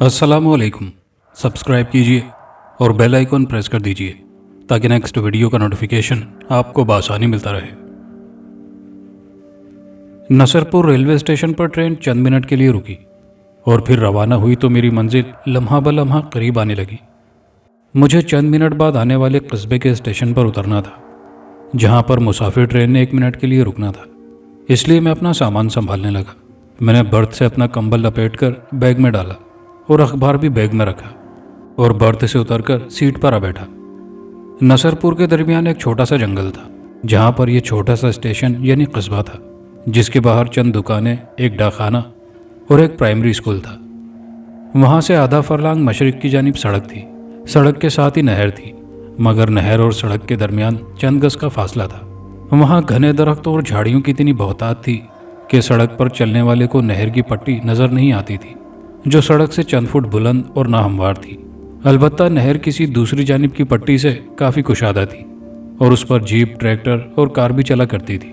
अस्सलामुअलैकुम। सब्सक्राइब कीजिए और बेल आइकन प्रेस कर दीजिए ताकि नेक्स्ट वीडियो का नोटिफिकेशन आपको बआसानी मिलता रहे। नसरपुर रेलवे स्टेशन पर ट्रेन चंद मिनट के लिए रुकी और फिर रवाना हुई तो मेरी मंजिल लम्हा ब लम्हा करीब आने लगी। मुझे चंद मिनट बाद आने वाले कस्बे के स्टेशन पर उतरना था, जहाँ पर मुसाफिर ट्रेन ने 1 मिनट के लिए रुकना था। इसलिए मैं अपना सामान संभालने लगा। मैंने बर्थ से अपना कंबल लपेटकर बैग में डाला और अखबार भी बैग में रखा और बर्थ से उतरकर सीट पर आ बैठा। नसरपुर के दरमियान एक छोटा सा जंगल था, जहाँ पर यह छोटा सा स्टेशन यानी कस्बा था, जिसके बाहर चंद दुकानें, एक डाकखाना और एक प्राइमरी स्कूल था। वहाँ से आधा फरलांग मशरिक की जानिब सड़क थी। सड़क के साथ ही नहर थी, मगर नहर और सड़क के दरमियान चंद गज का फासला था। वहाँ घने दरख्तों और झाड़ियों की इतनी बहुतात थी कि सड़क पर चलने वाले को नहर की पट्टी नजर नहीं आती थी, जो सड़क से चंद फुट बुलंद और नाहमवार थी। अलबत्ता नहर किसी दूसरी जानिब की पट्टी से काफ़ी कुशादा थी और उस पर जीप, ट्रैक्टर और कार भी चला करती थी।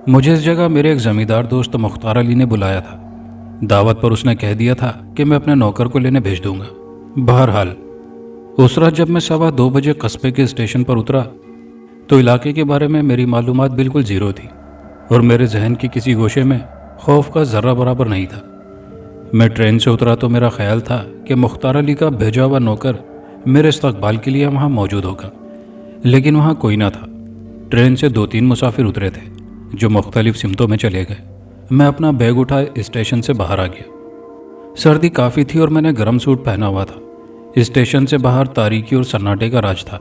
मुझे इस जगह मेरे एक ज़मींदार दोस्त मुख्तार अली ने बुलाया था। दावत पर उसने कह दिया था कि मैं अपने नौकर को लेने भेज दूंगा। बहरहाल उस रात जब मैं 2:15 बजे कस्बे के स्टेशन पर उतरा तो इलाके के बारे में मेरी मालूमात बिल्कुल ज़ीरो थी और मेरे जहन के किसी गोशे में खौफ का ज़र्रा बराबर नहीं था। मैं ट्रेन से उतरा तो मेरा ख्याल था कि मुख्तार अली का भेजा हुआ नौकर मेरे इस्तकबाल के लिए वहाँ मौजूद होगा, लेकिन वहाँ कोई ना था। ट्रेन से 2-3 मुसाफिर उतरे थे जो मुख्तलिफ सिमतों में चले गए। मैं अपना बैग उठा स्टेशन से बाहर आ गया। सर्दी काफ़ी थी और मैंने गर्म सूट पहना हुआ था। स्टेशन से बाहर तारीकी और सन्नाटे का राज था।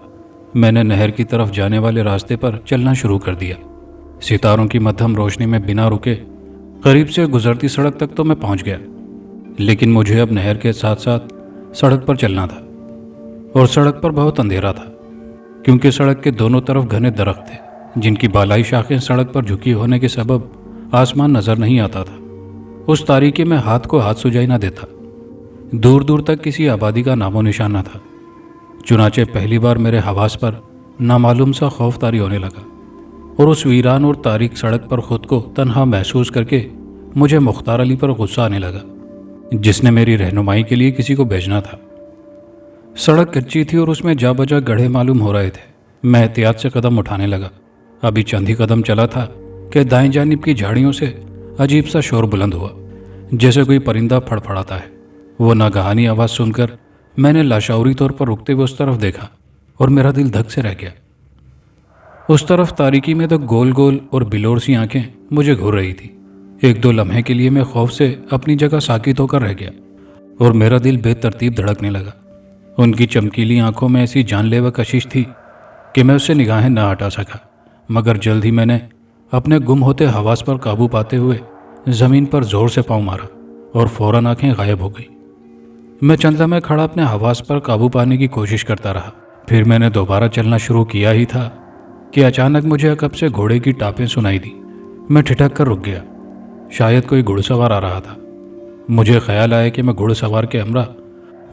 मैंने नहर की तरफ जाने वाले रास्ते पर चलना शुरू कर दिया। सितारों की मध्यम रोशनी में बिना रुके करीब से गुजरती सड़क तक तो मैं पहुंच गया, लेकिन मुझे अब नहर के साथ साथ सड़क पर चलना था और सड़क पर बहुत अंधेरा था, क्योंकि सड़क के दोनों तरफ घने दरख्त थे जिनकी बालाई शाखें सड़क पर झुकी होने के सबब आसमान नजर नहीं आता था। उस तारीकी में हाथ को हाथ सुझाई ना देता। दूर दूर तक किसी आबादी का नामो निशान न था। चुनाचे पहली बार मेरे हवास पर नामालूम सा खौफ तारी होने लगा और उस वीरान और तारीक सड़क पर खुद को तन्हा महसूस करके मुझे मुख्तार अली पर गुस्सा आने लगा, जिसने मेरी रहनुमाई के लिए किसी को भेजना था। सड़क कच्ची थी और उसमें जा बजा गड्ढे मालूम हो रहे थे। मैं एहतियात से कदम उठाने लगा। अभी चंद ही कदम चला था कि दाएं जानिब की झाड़ियों से अजीब सा शोर बुलंद हुआ, जैसे कोई परिंदा फड़फड़ाता है। वो नागहानी आवाज़ सुनकर मैंने लाशौरी तौर पर रुकते हुए उस तरफ देखा और मेरा दिल धक से रह गया। उस तरफ तारीकी में तो गोल गोल और बिलोर सी आंखें मुझे घूर रही थी। 1-2 लम्हे के लिए मैं खौफ से अपनी जगह साकित होकर रह गया और मेरा दिल बेतरतीब धड़कने लगा। उनकी चमकीली आंखों में ऐसी जानलेवा कशिश थी कि मैं उससे निगाहें न हटा सका, मगर जल्द ही मैंने अपने गुम होते हवास पर काबू पाते हुए ज़मीन पर जोर से पाँव मारा और फौरन आंखें गायब हो गई। मैं चंद लम्हे खड़ा अपने हवास पर काबू पाने की कोशिश करता रहा। फिर मैंने दोबारा चलना शुरू किया ही था कि अचानक मुझे अकब से घोड़े की टापें सुनाई दी। मैं ठिठक कर रुक गया। शायद कोई घुड़सवार आ रहा था। मुझे ख्याल आया कि मैं घुड़सवार के हमरा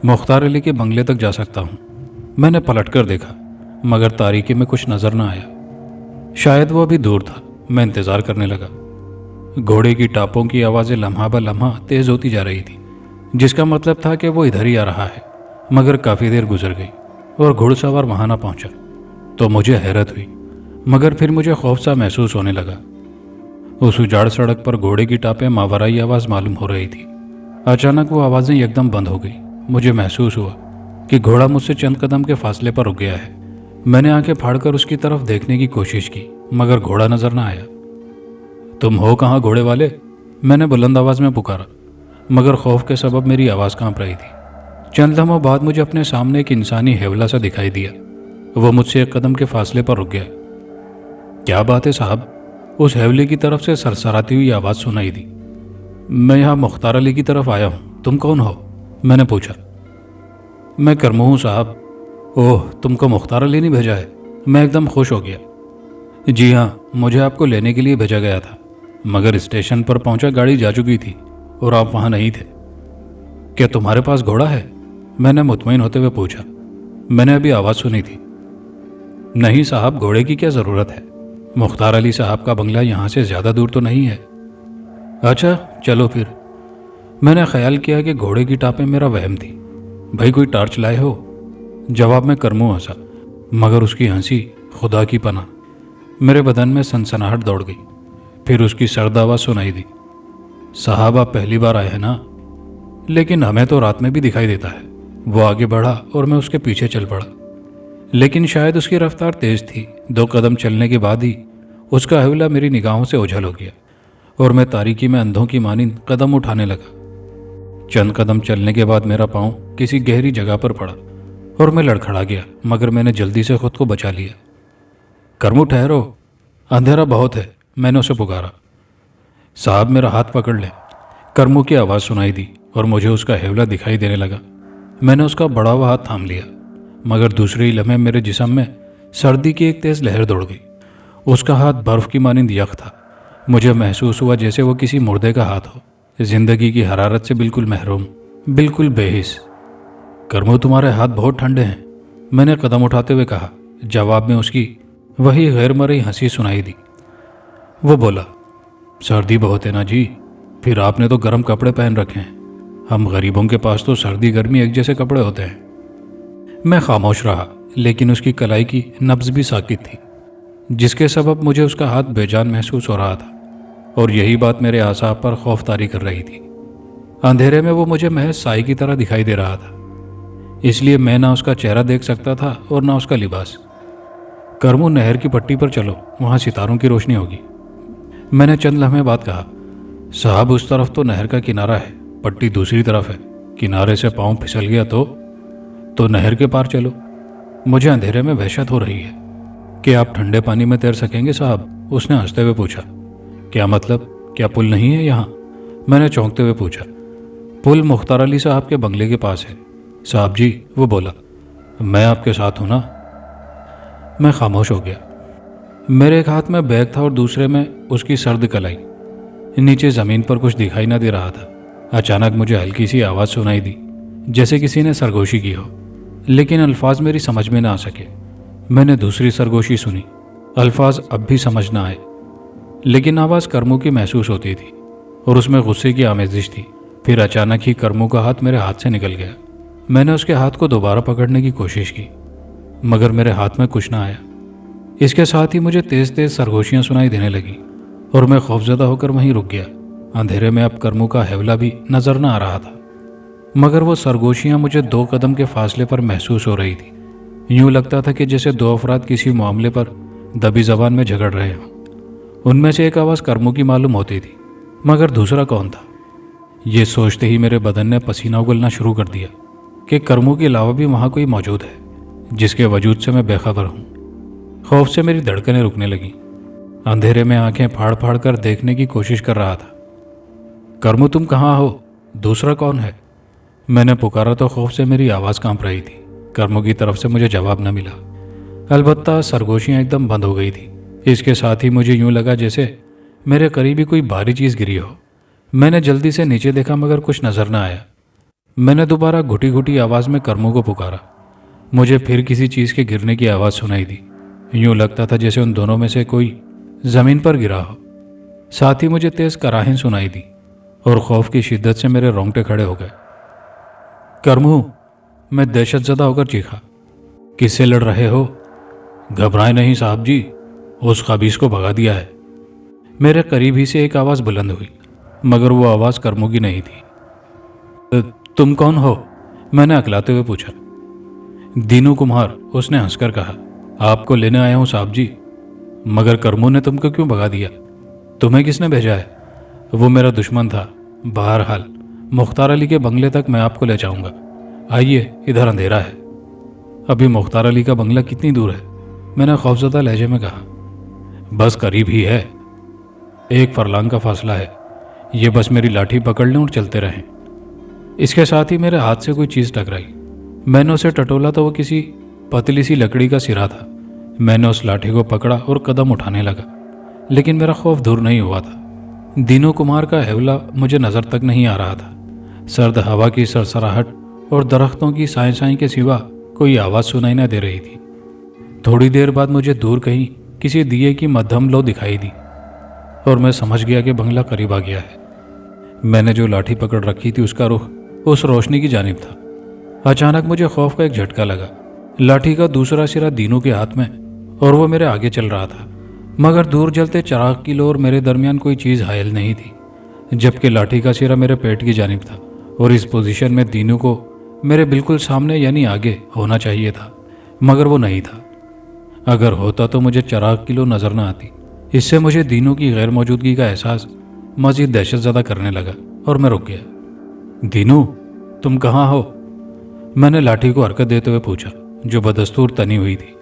मुख्तार अली के बंगले तक जा सकता हूँ। मैंने पलट कर देखा, मगर तारीकी में कुछ नजर न आया। शायद वो अभी दूर था। मैं इंतज़ार करने लगा। घोड़े की टापों की आवाज़ें लम्हा ब लम्हा तेज़ होती जा रही थी, जिसका मतलब था कि वो इधर ही आ रहा है। मगर काफ़ी देर गुजर गई और घुड़सवार वहाँ ना पहुँचा तो मुझे हैरत हुई, मगर फिर मुझे खौफ सा महसूस होने लगा। उस उजाड़ सड़क पर घोड़े की टापें मावराई आवाज़ मालूम हो रही थी। अचानक वो आवाज़ें एकदम बंद हो गई। मुझे महसूस हुआ कि घोड़ा मुझसे चंद कदम के फासले पर रुक गया है। मैंने आंखें फाड़कर उसकी तरफ देखने की कोशिश की, मगर घोड़ा नजर न आया। तुम हो कहाँ घोड़े वाले? मैंने बुलंद आवाज़ में पुकारा, मगर खौफ के सबब मेरी आवाज़ कांप रही थी। चंद लम्हों बाद मुझे अपने सामने एक इंसानी हेवला सा दिखाई दिया। वो मुझसे 1 कदम के फासले पर रुक गया। क्या बात है साहब? उस हेवले की तरफ से सरसराती हुई आवाज़ सुनाई दी। मैं यहाँ मुख्तार अली की तरफ आया हूँ। तुम कौन हो? मैंने पूछा। मैं करमू हूँ साहब। ओह, तुमको मुख्तार अली ने भेजा है? मैं एकदम खुश हो गया। जी हाँ, मुझे आपको लेने के लिए भेजा गया था, मगर स्टेशन पर पहुँचा गाड़ी जा चुकी थी और आप वहाँ नहीं थे। क्या तुम्हारे पास घोड़ा है? मैंने मुतमईन होते हुए पूछा। मैंने अभी आवाज़ सुनी थी। नहीं साहब, घोड़े की क्या ज़रूरत है? मुख्तार अली साहब का बंगला यहाँ से ज़्यादा दूर तो नहीं है। अच्छा चलो फिर। میں نے خیال کیا کہ گھوڑے کی ٹاپیں میرا وہم تھی۔ بھائی کوئی ٹارچ لائے ہو؟ جواب میں کرمو ہنسا، مگر اس کی ہنسی خدا کی پناہ۔ میرے بدن میں سنسناہٹ دوڑ گئی۔ پھر اس کی سرد آواز سنائی دی، صاحب آپ پہلی بار آئے ہیں نا؟ لیکن ہمیں تو رات میں بھی دکھائی دیتا ہے۔ وہ آگے بڑھا اور میں اس کے پیچھے چل پڑا، لیکن شاید اس کی رفتار تیز تھی۔ 2 قدم چلنے کے بعد ہی اس کا حوالہ میری نگاہوں سے اوجھل ہو گیا اور میں تاریکی میں اندھوں کی مانند قدم اٹھانے لگا۔ چند قدم چلنے کے بعد میرا پاؤں کسی گہری جگہ پر پڑا اور میں لڑکھڑا گیا، مگر میں نے جلدی سے خود کو بچا لیا۔ کرمو ٹھہرو، اندھیرا بہت ہے، میں نے اسے پکارا۔ صاحب میرا ہاتھ پکڑ لیں۔ کرمو کی آواز سنائی دی اور مجھے اس کا حوالہ دکھائی دینے لگا۔ میں نے اس کا بڑا ہوا ہاتھ تھام لیا، مگر دوسرے ہی لمحے میرے جسم میں سردی کی ایک تیز لہر دوڑ گئی۔ اس کا ہاتھ برف کی مانند یخ تھا۔ مجھے محسوس ہوا جیسے وہ کسی مردے کا ہاتھ ہو، زندگی کی حرارت سے بالکل محروم، بالکل بے حس۔ کرمو تمہارے ہاتھ بہت ٹھنڈے ہیں، میں نے قدم اٹھاتے ہوئے کہا۔ جواب میں اس کی وہی غیر مرئی ہنسی سنائی دی۔ وہ بولا، سردی بہت ہے نا جی، پھر آپ نے تو گرم کپڑے پہن رکھے ہیں، ہم غریبوں کے پاس تو سردی گرمی ایک جیسے کپڑے ہوتے ہیں۔ میں خاموش رہا، لیکن اس کی کلائی کی نبض بھی ساکت تھی، جس کے سبب مجھے اس کا ہاتھ بے جان محسوس ہو رہا تھا، اور یہی بات میرے اعصاب پر خوف طاری کر رہی تھی۔ اندھیرے میں وہ مجھے محض سائے کی طرح دکھائی دے رہا تھا، اس لیے میں نہ اس کا چہرہ دیکھ سکتا تھا اور نہ اس کا لباس۔ کرمو نہر کی پٹی پر چلو، وہاں ستاروں کی روشنی ہوگی، میں نے چند لمحے بعد کہا۔ صاحب اس طرف تو نہر کا کنارہ ہے، پٹی دوسری طرف ہے، کنارے سے پاؤں پھسل گیا تو نہر کے پار چلو۔ مجھے اندھیرے میں وحشت ہو رہی ہے۔ کہ آپ ٹھنڈے پانی میں تیر سکیں گے صاحب؟ اس نے ہنستے ہوئے پوچھا۔ کیا مطلب؟ کیا پل نہیں ہے یہاں؟ میں نے چونکتے ہوئے پوچھا۔ پل مختار علی صاحب کے بنگلے کے پاس ہے صاحب جی، وہ بولا۔ میں آپ کے ساتھ ہوں نا؟ میں خاموش ہو گیا۔ میرے ایک ہاتھ میں بیگ تھا اور دوسرے میں اس کی سرد کلائی۔ نیچے زمین پر کچھ دکھائی نہ دے رہا تھا۔ اچانک مجھے ہلکی سی آواز سنائی دی، جیسے کسی نے سرگوشی کی ہو، لیکن الفاظ میری سمجھ میں نہ آ سکے۔ میں نے دوسری سرگوشی سنی، الفاظ اب بھی سمجھ نہ آئے، لیکن آواز کرمو کی محسوس ہوتی تھی اور اس میں غصے کی آمیزش تھی۔ پھر اچانک ہی کرمو کا ہاتھ میرے ہاتھ سے نکل گیا۔ میں نے اس کے ہاتھ کو دوبارہ پکڑنے کی کوشش کی، مگر میرے ہاتھ میں کچھ نہ آیا۔ اس کے ساتھ ہی مجھے تیز تیز سرگوشیاں سنائی دینے لگیں اور میں خوفزدہ ہو کر وہیں رک گیا۔ اندھیرے میں اب کرمو کا حوالہ بھی نظر نہ آ رہا تھا، مگر وہ سرگوشیاں مجھے 2 قدم کے فاصلے پر محسوس ہو رہی تھی۔ یوں لگتا تھا کہ جیسے 2 افراد کسی معاملے پر دبی زبان میں جھگڑ رہے ہوں۔ ان میں سے ایک آواز کرمو کی معلوم ہوتی تھی، مگر دوسرا کون تھا؟ یہ سوچتے ہی میرے بدن نے پسینہ اگلنا شروع کر دیا کہ کرمو کے علاوہ بھی وہاں کوئی موجود ہے، جس کے وجود سے میں بے خبر ہوں۔ خوف سے میری دھڑکنیں رکنے لگیں۔ اندھیرے میں آنکھیں پھاڑ پھاڑ کر دیکھنے کی کوشش کر رہا تھا۔ کرمو تم کہاں ہو؟ دوسرا کون ہے؟ میں نے پکارا تو خوف سے میری آواز کانپ رہی تھی۔ کرمو کی طرف سے مجھے جواب نہ ملا، البتہ سرگوشیاں ایک دم بند ہو گئی تھی۔ اس کے ساتھ ہی مجھے یوں لگا جیسے میرے قریب ہی کوئی بھاری چیز گری ہو۔ میں نے جلدی سے نیچے دیکھا، مگر کچھ نظر نہ آیا۔ میں نے دوبارہ گھٹی گھٹی آواز میں کرمو کو پکارا۔ مجھے پھر کسی چیز کے گرنے کی آواز سنائی دی۔ یوں لگتا تھا جیسے ان دونوں میں سے کوئی زمین پر گرا ہو۔ ساتھ ہی مجھے تیز کراہن سنائی دی اور خوف کی شدت سے میرے رونگٹے کھڑے ہو گئے۔ کرمو، میں دہشت زدہ ہو کر چیخا۔ کس سے لڑ رہے ہو؟ گھبرائیں نہیں صاحب جی، اس خبیث کو بھگا دیا ہے۔ میرے قریب ہی سے ایک آواز بلند ہوئی، مگر وہ آواز کرمو کی نہیں تھی۔ تم کون ہو؟ میں نے اکلاتے ہوئے پوچھا۔ دینو کمہار، اس نے ہنس کر کہا۔ آپ کو لینے آیا ہوں صاحب جی۔ مگر کرمو نے تم کو کیوں بھگا دیا؟ تمہیں کس نے بھیجا ہے؟ وہ میرا دشمن تھا۔ بہرحال مختار علی کے بنگلے تک میں آپ کو لے جاؤں گا۔ آئیے، ادھر اندھیرا ہے۔ ابھی مختار علی کا بنگلہ کتنی دور ہے؟ میں نے خوفزدہ لہجے میں کہا۔ بس قریب ہی ہے، 1 فرلانگ کا فاصلہ ہے۔ یہ بس میری لاٹھی پکڑ لیں اور چلتے رہیں۔ اس کے ساتھ ہی میرے ہاتھ سے کوئی چیز ٹکرائی۔ میں نے اسے ٹٹولا تو وہ کسی پتلی سی لکڑی کا سرا تھا۔ میں نے اس لاٹھی کو پکڑا اور قدم اٹھانے لگا، لیکن میرا خوف دور نہیں ہوا تھا۔ دینو کمار کا حوالہ مجھے نظر تک نہیں آ رہا تھا۔ سرد ہوا کی سرسراہٹ اور درختوں کی سائیں سائیں کے سوا کوئی آواز سنائی نہ دے رہی تھی۔ تھوڑی دیر بعد مجھے دور کہیں کسی دیے کی مدھم لو دکھائی دی اور میں سمجھ گیا کہ بنگلہ قریب آ گیا ہے۔ मैंने जो लाठी पकड़ रखी थी उसका रुख उस रोशनी की जानिब था। अचानक मुझे खौफ का एक झटका लगा। लाठी का दूसरा सिरा दीनू के हाथ में और वो मेरे आगे चल रहा था, मगर दूर जलते चिराग की लो और मेरे दरमियान कोई चीज़ हायल नहीं थी, जबकि लाठी का सिरा मेरे पेट की जानिब था और इस पोजीशन में दीनू को मेरे बिल्कुल सामने यानी आगे होना चाहिए था, मगर वो नहीं था। अगर होता तो मुझे चिराग की लो नजर न आती। इससे मुझे दीनू की गैर मौजूदगी का एहसास मजीद दहशत ज़्यादा करने लगा और मैं रुक गया। दीनू, तुम कहाँ हो? मैंने लाठी को हरकत देते हुए पूछा, जो बदस्तूर तनी हुई थी।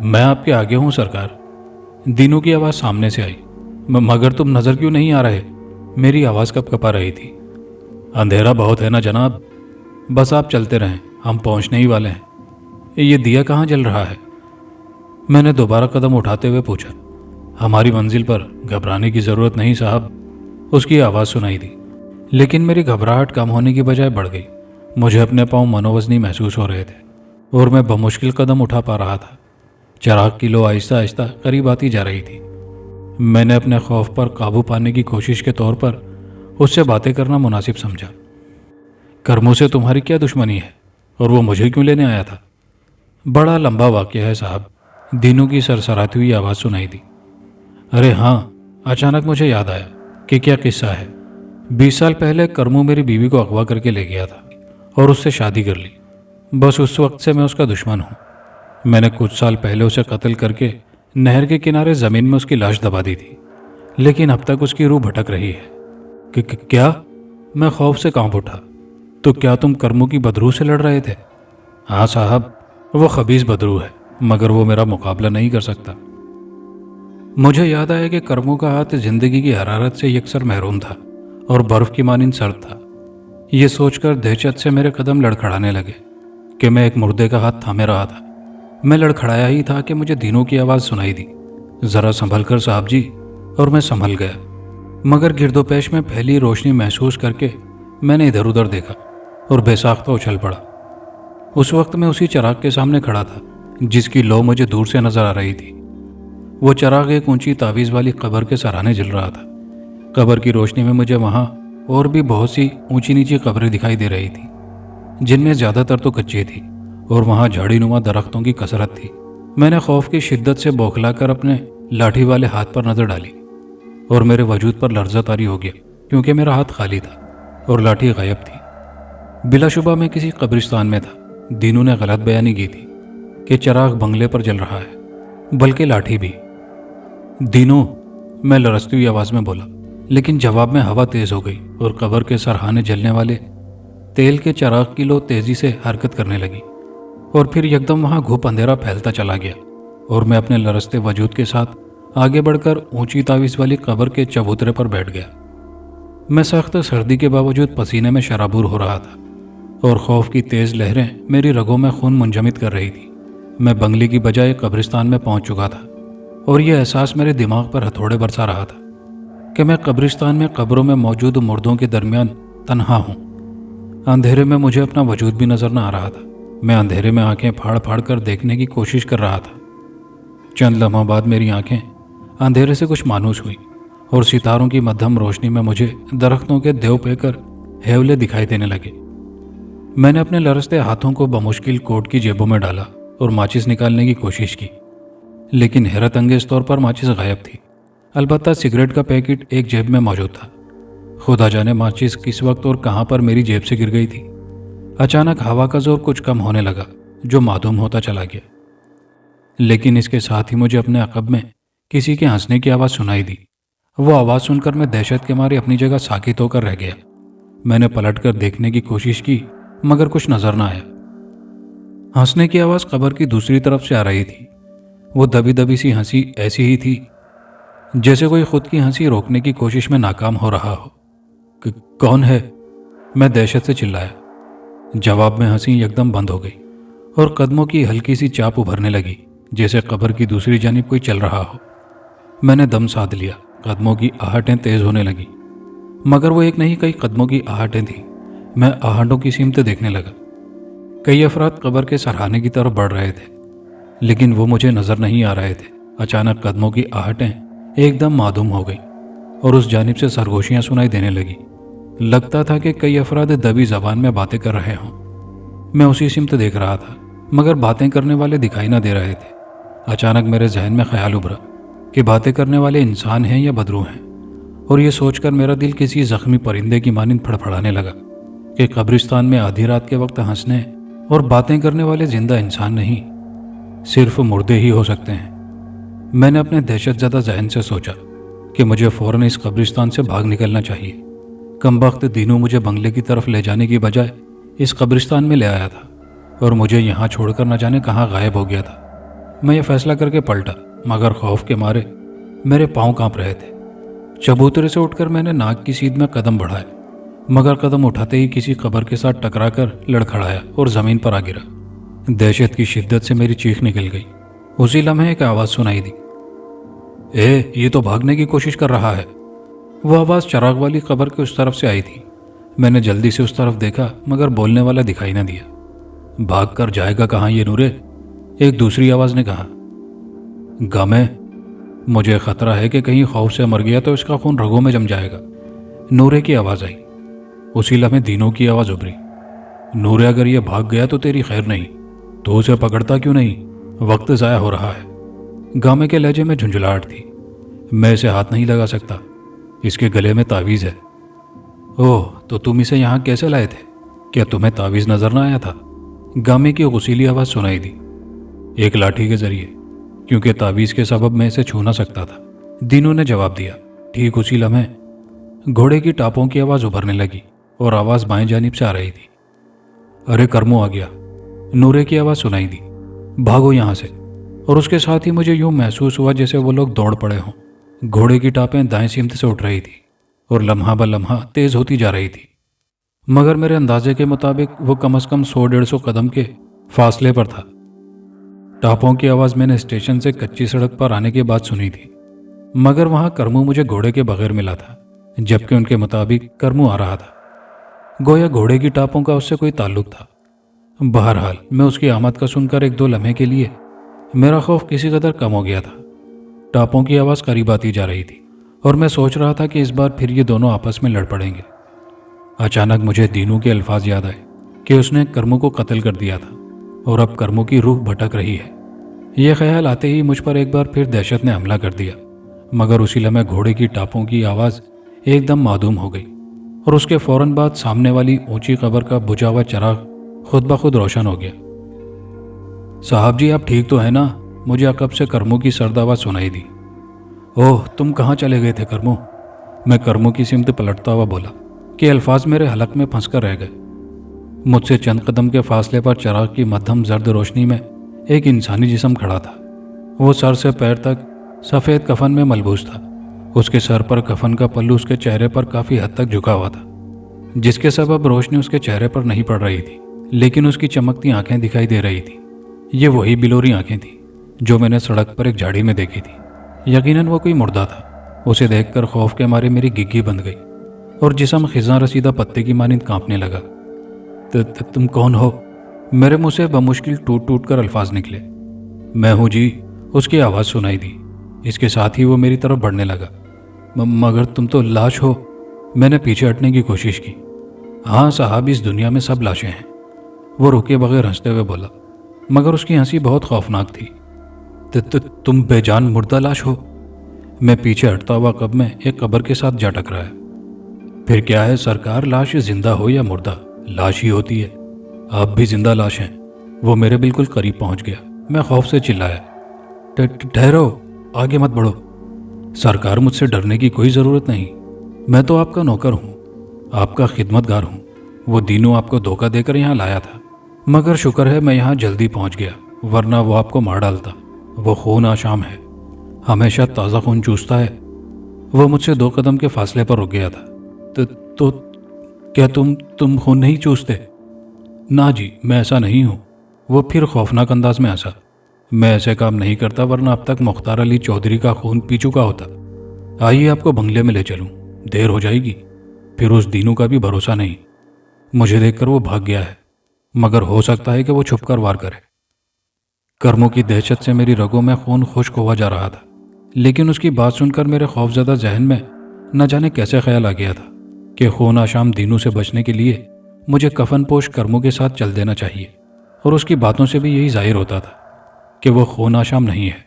मैं आपके आगे हूँ सरकार, दीनू की आवाज़ सामने से आई। मगर तुम नज़र क्यों नहीं आ रहे? मेरी आवाज़ कपकपा रही थी। अंधेरा बहुत है ना जनाब, बस आप चलते रहें, हम पहुँचने ही वाले हैं। ये दिया कहाँ जल रहा है? मैंने दोबारा कदम उठाते हुए पूछा। हमारी मंजिल पर घबराने की ज़रूरत नहीं साहब, उसकी आवाज़ सुनाई दी। लेकिन मेरी घबराहट कम होने की बजाय बढ़ गई। मुझे अपने पाँव मनोवजनी महसूस हो रहे थे और मैं बमुश्किल कदम उठा पा रहा था। चिराग की लो आहिस्ता आहिस्ता करीब आती जा रही थी। मैंने अपने खौफ पर काबू पाने की कोशिश के तौर पर उससे बातें करना मुनासिब समझा। कर्मों से तुम्हारी क्या दुश्मनी है और वो मुझे क्यों लेने आया था? बड़ा लंबा वाक़या है साहब, दीनू की सरसराती हुई आवाज़ सुनाई दी। अरे हाँ, अचानक मुझे याद आया कि क्या किस्सा है। 20 साल पहले करमू मेरी बीवी को अगवा करके ले गया था और उससे शादी कर ली। बस उस वक्त से मैं उसका दुश्मन हूँ। मैंने कुछ साल पहले उसे कत्ल करके नहर के किनारे ज़मीन में उसकी लाश दबा दी थी, लेकिन अब तक उसकी रूह भटक रही है। क्या? मैं खौफ से कांप उठा। तो क्या तुम करमू की बदरू से लड़ रहे थे? हाँ साहब, वो खबीस बदरू है, मगर वो मेरा मुकाबला नहीं कर सकता। मुझे याद आया कि करमू का हाथ जिंदगी की हरारत से यकसर महरूम था और बर्फ की मानिंद सर्द था। ये सोचकर दहशत से मेरे कदम लड़खड़ाने लगे कि मैं एक मुर्दे का हाथ थामे रहा था। मैं लड़खड़ाया ही था कि मुझे दीनू की आवाज़ सुनाई दी, ज़रा संभल कर साहब जी। और मैं संभल गया, मगर गिरदोपेश में फैली रोशनी महसूस करके मैंने इधर उधर देखा और बेसाख्ता उछल पड़ा। उस वक्त मैं उसी चिराग के सामने खड़ा था जिसकी लौ मुझे दूर से नजर आ रही थी। वो चिराग एक ऊंची तावीज़ वाली कब्र के सराहने जल रहा था। कब्र की रोशनी में मुझे वहाँ और भी बहुत सी ऊंची नीची कब्रें दिखाई दे रही थी, जिनमें ज़्यादातर तो कच्ची थी और वहाँ झाड़ी नुमा दरख्तों की कसरत थी। मैंने खौफ की शिद्दत से बौखलाकर अपने लाठी वाले हाथ पर नज़र डाली और मेरे वजूद पर लर्ज़ा तारी हो गया, क्योंकि मेरा हाथ खाली था और लाठी गायब थी। बिलाशुबा मैं किसी कब्रिस्तान में था। दीनू ने गलत बयानी की थी कि चिराग बंगले पर जल रहा है, बल्कि लाठी भी। दीनू, मैं लरसती हुई आवाज़ में बोला, लेकिन जवाब में हवा तेज़ हो गई और कब्र के सरहाने जलने वाले तेल के चिराग की लो तेज़ी से हरकत करने लगी और फिर यकदम वहाँ घुप अंधेरा फैलता चला गया और मैं अपने लरसते वजूद के साथ आगे बढ़कर ऊंची तावीज़ वाली कब्र के चबूतरे पर बैठ गया। मैं सख्त सर्दी के बावजूद पसीने में शराबूर हो रहा था और खौफ की तेज़ लहरें मेरी रगों में खून मुंजमिद कर रही थी। मैं बंगले की बजाय कब्रिस्तान में पहुंच चुका था और यह एहसास मेरे दिमाग पर हथौड़े बरसा रहा था कि मैं कब्रिस्तान में कब्रों में मौजूद मुर्दों के दरमियान तन्हा हूँ। अंधेरे में मुझे अपना वजूद भी नजर न आ रहा था। मैं अंधेरे में आंखें फाड़ फाड़ कर देखने की कोशिश कर रहा था। चंद लम्हों बाद मेरी आंखें अंधेरे से कुछ मानूस हुई और सितारों की मध्यम रोशनी में मुझे दरख्तों के देव पेकर हेवले दिखाई देने लगे। मैंने अपने लरसते हाथों को बमुश्किल कोट की जेबों में डाला और माचिस निकालने की कोशिश की, लेकिन हैरत अंगेज तौर पर माचिस गायब थी। अलबत्ता सिगरेट का पैकेट एक जेब में मौजूद था। खुदा जाने माचिस किस वक्त और कहाँ पर मेरी जेब से गिर गई थी। अचानक हवा का जोर कुछ कम होने लगा, जो माधूम होता चला गया, लेकिन इसके साथ ही मुझे अपने अक़ब में किसी के हंसने की आवाज़ सुनाई दी। वो आवाज़ सुनकर मैं दहशत के मारे अपनी जगह साकित होकर रह गया। मैंने पलटकर देखने की कोशिश की, मगर कुछ नजर न आया। हंसने की आवाज़ कब्र की दूसरी तरफ से आ रही थी। वो दबी दबी सी हंसी ऐसी ही थी जैसे कोई खुद की हंसी रोकने की कोशिश में नाकाम हो रहा हो। कौन है? मैं दहशत से चिल्लाया। जवाब में हंसी एकदम बंद हो गई और कदमों की हल्की सी चाप उभरने लगी, जैसे कब्र की दूसरी जानिब कोई चल रहा हो। मैंने दम साध लिया। कदमों की आहटें तेज होने लगी, मगर वो एक नहीं कई कदमों की आहटें थी। मैं आहटों की सीमतें देखने लगा। कई अफराद कब्र के सरहाने की तरफ बढ़ रहे थे, लेकिन वो मुझे नजर नहीं आ रहे थे। अचानक कदमों की आहटें एकदम माधूम हो गई और उस जानिब से सरगोशियां सुनाई देने लगी। لگتا تھا کہ کئی افراد دبی زبان میں باتیں کر رہے ہوں۔ میں اسی سمت دیکھ رہا تھا، مگر باتیں کرنے والے دکھائی نہ دے رہے تھے۔ اچانک میرے ذہن میں خیال ابھرا کہ باتیں کرنے والے انسان ہیں یا بدرو ہیں، اور یہ سوچ کر میرا دل کسی زخمی پرندے کی مانند پھڑپھڑانے لگا کہ قبرستان میں آدھی رات کے وقت ہنسنے اور باتیں کرنے والے زندہ انسان نہیں، صرف مردے ہی ہو سکتے ہیں۔ میں نے اپنے دہشت زدہ ذہن سے سوچا کہ مجھے فوراً اس قبرستان سے بھاگ نکلنا چاہیے۔ کم وقت دینوں مجھے بنگلے کی طرف لے جانے کی بجائے اس قبرستان میں لے آیا تھا، اور مجھے یہاں چھوڑ کر نہ جانے کہاں غائب ہو گیا تھا۔ میں یہ فیصلہ کر کے پلٹا، مگر خوف کے مارے میرے پاؤں کانپ رہے تھے۔ چبوترے سے اٹھ کر میں نے ناک کی سیدھ میں قدم بڑھائے، مگر قدم اٹھاتے ہی کسی قبر کے ساتھ ٹکرا کر لڑکھڑایا اور زمین پر آ گرا۔ دہشت کی شدت سے میری چیخ نکل گئی۔ اسی لمحے ایک آواز سنائی دی، یہ تو بھاگنے کی کوشش کر رہا ہے۔ وہ آواز چراغ والی قبر کے اس طرف سے آئی تھی۔ میں نے جلدی سے اس طرف دیکھا، مگر بولنے والا دکھائی نہ دیا۔ بھاگ کر جائے گا کہاں یہ نورے؟ ایک دوسری آواز نے کہا۔ غمیں، مجھے خطرہ ہے کہ کہیں خوف سے مر گیا تو اس کا خون رگوں میں جم جائے گا۔ نورے کی آواز آئی۔ اسی لمحے دینوں کی آواز ابھری، نورے اگر یہ بھاگ گیا تو تیری خیر نہیں، تو اسے پکڑتا کیوں نہیں؟ وقت ضائع ہو رہا ہے۔ گامے کے لہجے میں جھنجھلاہٹ تھی۔ میں اسے ہاتھ نہیں لگا سکتا، اس کے گلے میں تعویذ ہے۔ اوہ، تو تم اسے یہاں کیسے لائے تھے؟ کیا تمہیں تعویذ نظر نہ آیا تھا؟ گامے کی غصیلی آواز سنائی دی۔ ایک لاٹھی کے ذریعے، کیونکہ تعویذ کے سبب میں اسے چھو نہ سکتا تھا، دینوں نے جواب دیا۔ ٹھیک اسی لمحے گھوڑے کی ٹاپوں کی آواز ابھرنے لگی اور آواز بائیں جانب سے آ رہی تھی۔ ارے کرمو آ گیا، نورے کی آواز سنائی دی۔ بھاگو یہاں سے۔ اور اس کے ساتھ ہی مجھے یوں محسوس ہوا جیسے وہ لوگ دوڑ پڑے ہوں۔ گھوڑے کی ٹاپیں دائیں سمت سے اٹھ رہی تھی اور لمحہ بہ لمحہ تیز ہوتی جا رہی تھی، مگر میرے اندازے کے مطابق وہ کم از کم 100-150 قدم کے فاصلے پر تھا۔ ٹاپوں کی آواز میں نے اسٹیشن سے کچی سڑک پر آنے کے بعد سنی تھی، مگر وہاں کرمو مجھے گھوڑے کے بغیر ملا تھا، جبکہ ان کے مطابق کرمو آ رہا تھا۔ گویا گھوڑے کی ٹاپوں کا اس سے کوئی تعلق تھا۔ بہرحال میں اس کی آمد کا سن کر 1-2 لمحے کے لیے میرا خوف کسی قدر کم ہو گیا تھا۔ ٹاپوں کی آواز قریب آتی جا رہی تھی اور میں سوچ رہا تھا کہ اس بار پھر یہ دونوں آپس میں لڑ پڑیں گے۔ اچانک مجھے دینوں کے الفاظ یاد آئے کہ اس نے کرمو کو قتل کر دیا تھا اور اب کرمو کی روح بھٹک رہی ہے۔ یہ خیال آتے ہی مجھ پر ایک بار پھر دہشت نے حملہ کر دیا، مگر اسی لمحے گھوڑے کی ٹاپوں کی آواز ایک دم معدوم ہو گئی اور اس کے فوراً بعد سامنے والی اونچی قبر کا بجھا ہوا چراغ خود بخود روشن ہو گیا۔ صاحب جی، آپ ٹھیک تو ہیں نا؟ مجھے عقب سے کرمو کی سرد آواز سنائی دی۔ اوہ، تم کہاں چلے گئے تھے کرمو؟ میں کرمو کی سمت پلٹتا ہوا بولا کہ الفاظ میرے حلق میں پھنس کر رہ گئے۔ مجھ سے چند قدم کے فاصلے پر چراغ کی مدھم زرد روشنی میں ایک انسانی جسم کھڑا تھا۔ وہ سر سے پیر تک سفید کفن میں ملبوس تھا۔ اس کے سر پر کفن کا پلو اس کے چہرے پر کافی حد تک جھکا ہوا تھا، جس کے سبب روشنی اس کے چہرے پر نہیں پڑ رہی تھی، لیکن اس کی چمکتی آنکھیں دکھائی دے رہی تھیں۔ یہ وہی بلوری آنکھیں تھیں جو میں نے سڑک پر ایک جھاڑی میں دیکھی تھی۔ یقیناً وہ کوئی مردہ تھا۔ اسے دیکھ کر خوف کے مارے میری گگی بند گئی اور جسم خزاں رسیدہ پتے کی مانند کانپنے لگا۔ تم کون ہو؟ میرے منہ سے بمشکل ٹوٹ ٹوٹ کر الفاظ نکلے۔ میں ہوں جی، اس کی آواز سنائی دی۔ اس کے ساتھ ہی وہ میری طرف بڑھنے لگا۔ مگر تم تو لاش ہو۔ میں نے پیچھے ہٹنے کی کوشش کی۔ ہاں صاحب، اس دنیا میں سب لاشیں ہیں، وہ رکے بغیر ہنستے ہوئے بولا، مگر اس کی ہنسی بہت خوفناک تھی۔ تم بے جان مردہ لاش ہو؟ میں پیچھے ہٹتا ہوا قب میں ایک قبر کے ساتھ جا ٹکرایا۔ پھر کیا ہے سرکار، لاش زندہ ہو یا مردہ، لاش ہی ہوتی ہے۔ آپ بھی زندہ لاش ہیں۔ وہ میرے بالکل قریب پہنچ گیا۔ میں خوف سے چلایا، ٹھہرو، آگے مت بڑھو۔ سرکار، مجھ سے ڈرنے کی کوئی ضرورت نہیں، میں تو آپ کا نوکر ہوں، آپ کا خدمتگار ہوں۔ وہ دینوں آپ کو دھوکہ دے کر یہاں لایا تھا، مگر شکر ہے میں یہاں جلدی پہنچ گیا، ورنہ وہ آپ کو مار ڈالتا۔ وہ خون آشام ہے، ہمیشہ تازہ خون چوستا ہے۔ وہ مجھ سے 2 قدم کے فاصلے پر رک گیا تھا۔ تو کیا تم خون نہیں چوستے؟ نہ جی، میں ایسا نہیں ہوں۔ وہ پھر خوفناک انداز میں ہنسا۔ میں ایسے کام نہیں کرتا، ورنہ اب تک مختار علی چودھری کا خون پی چکا ہوتا۔ آئیے آپ کو بنگلے میں لے چلوں، دیر ہو جائے گی۔ پھر اس دینوں کا بھی بھروسہ نہیں۔ مجھے دیکھ کر وہ بھاگ گیا ہے، مگر ہو سکتا ہے کہ وہ چھپ کر وار کرے۔ کرموں کی دہشت سے میری رگوں میں خون خشک ہوا جا رہا تھا، لیکن اس کی بات سن کر میرے خوفزدہ ذہن میں نہ جانے کیسے خیال آ گیا تھا کہ खून आशाम दीनू से बचने के लिए मुझे कफन पोश कर्मों के साथ चल देना चाहिए, और उसकी बातों से भी यही जाहिर होता था कि वो खून आशाम नहीं है।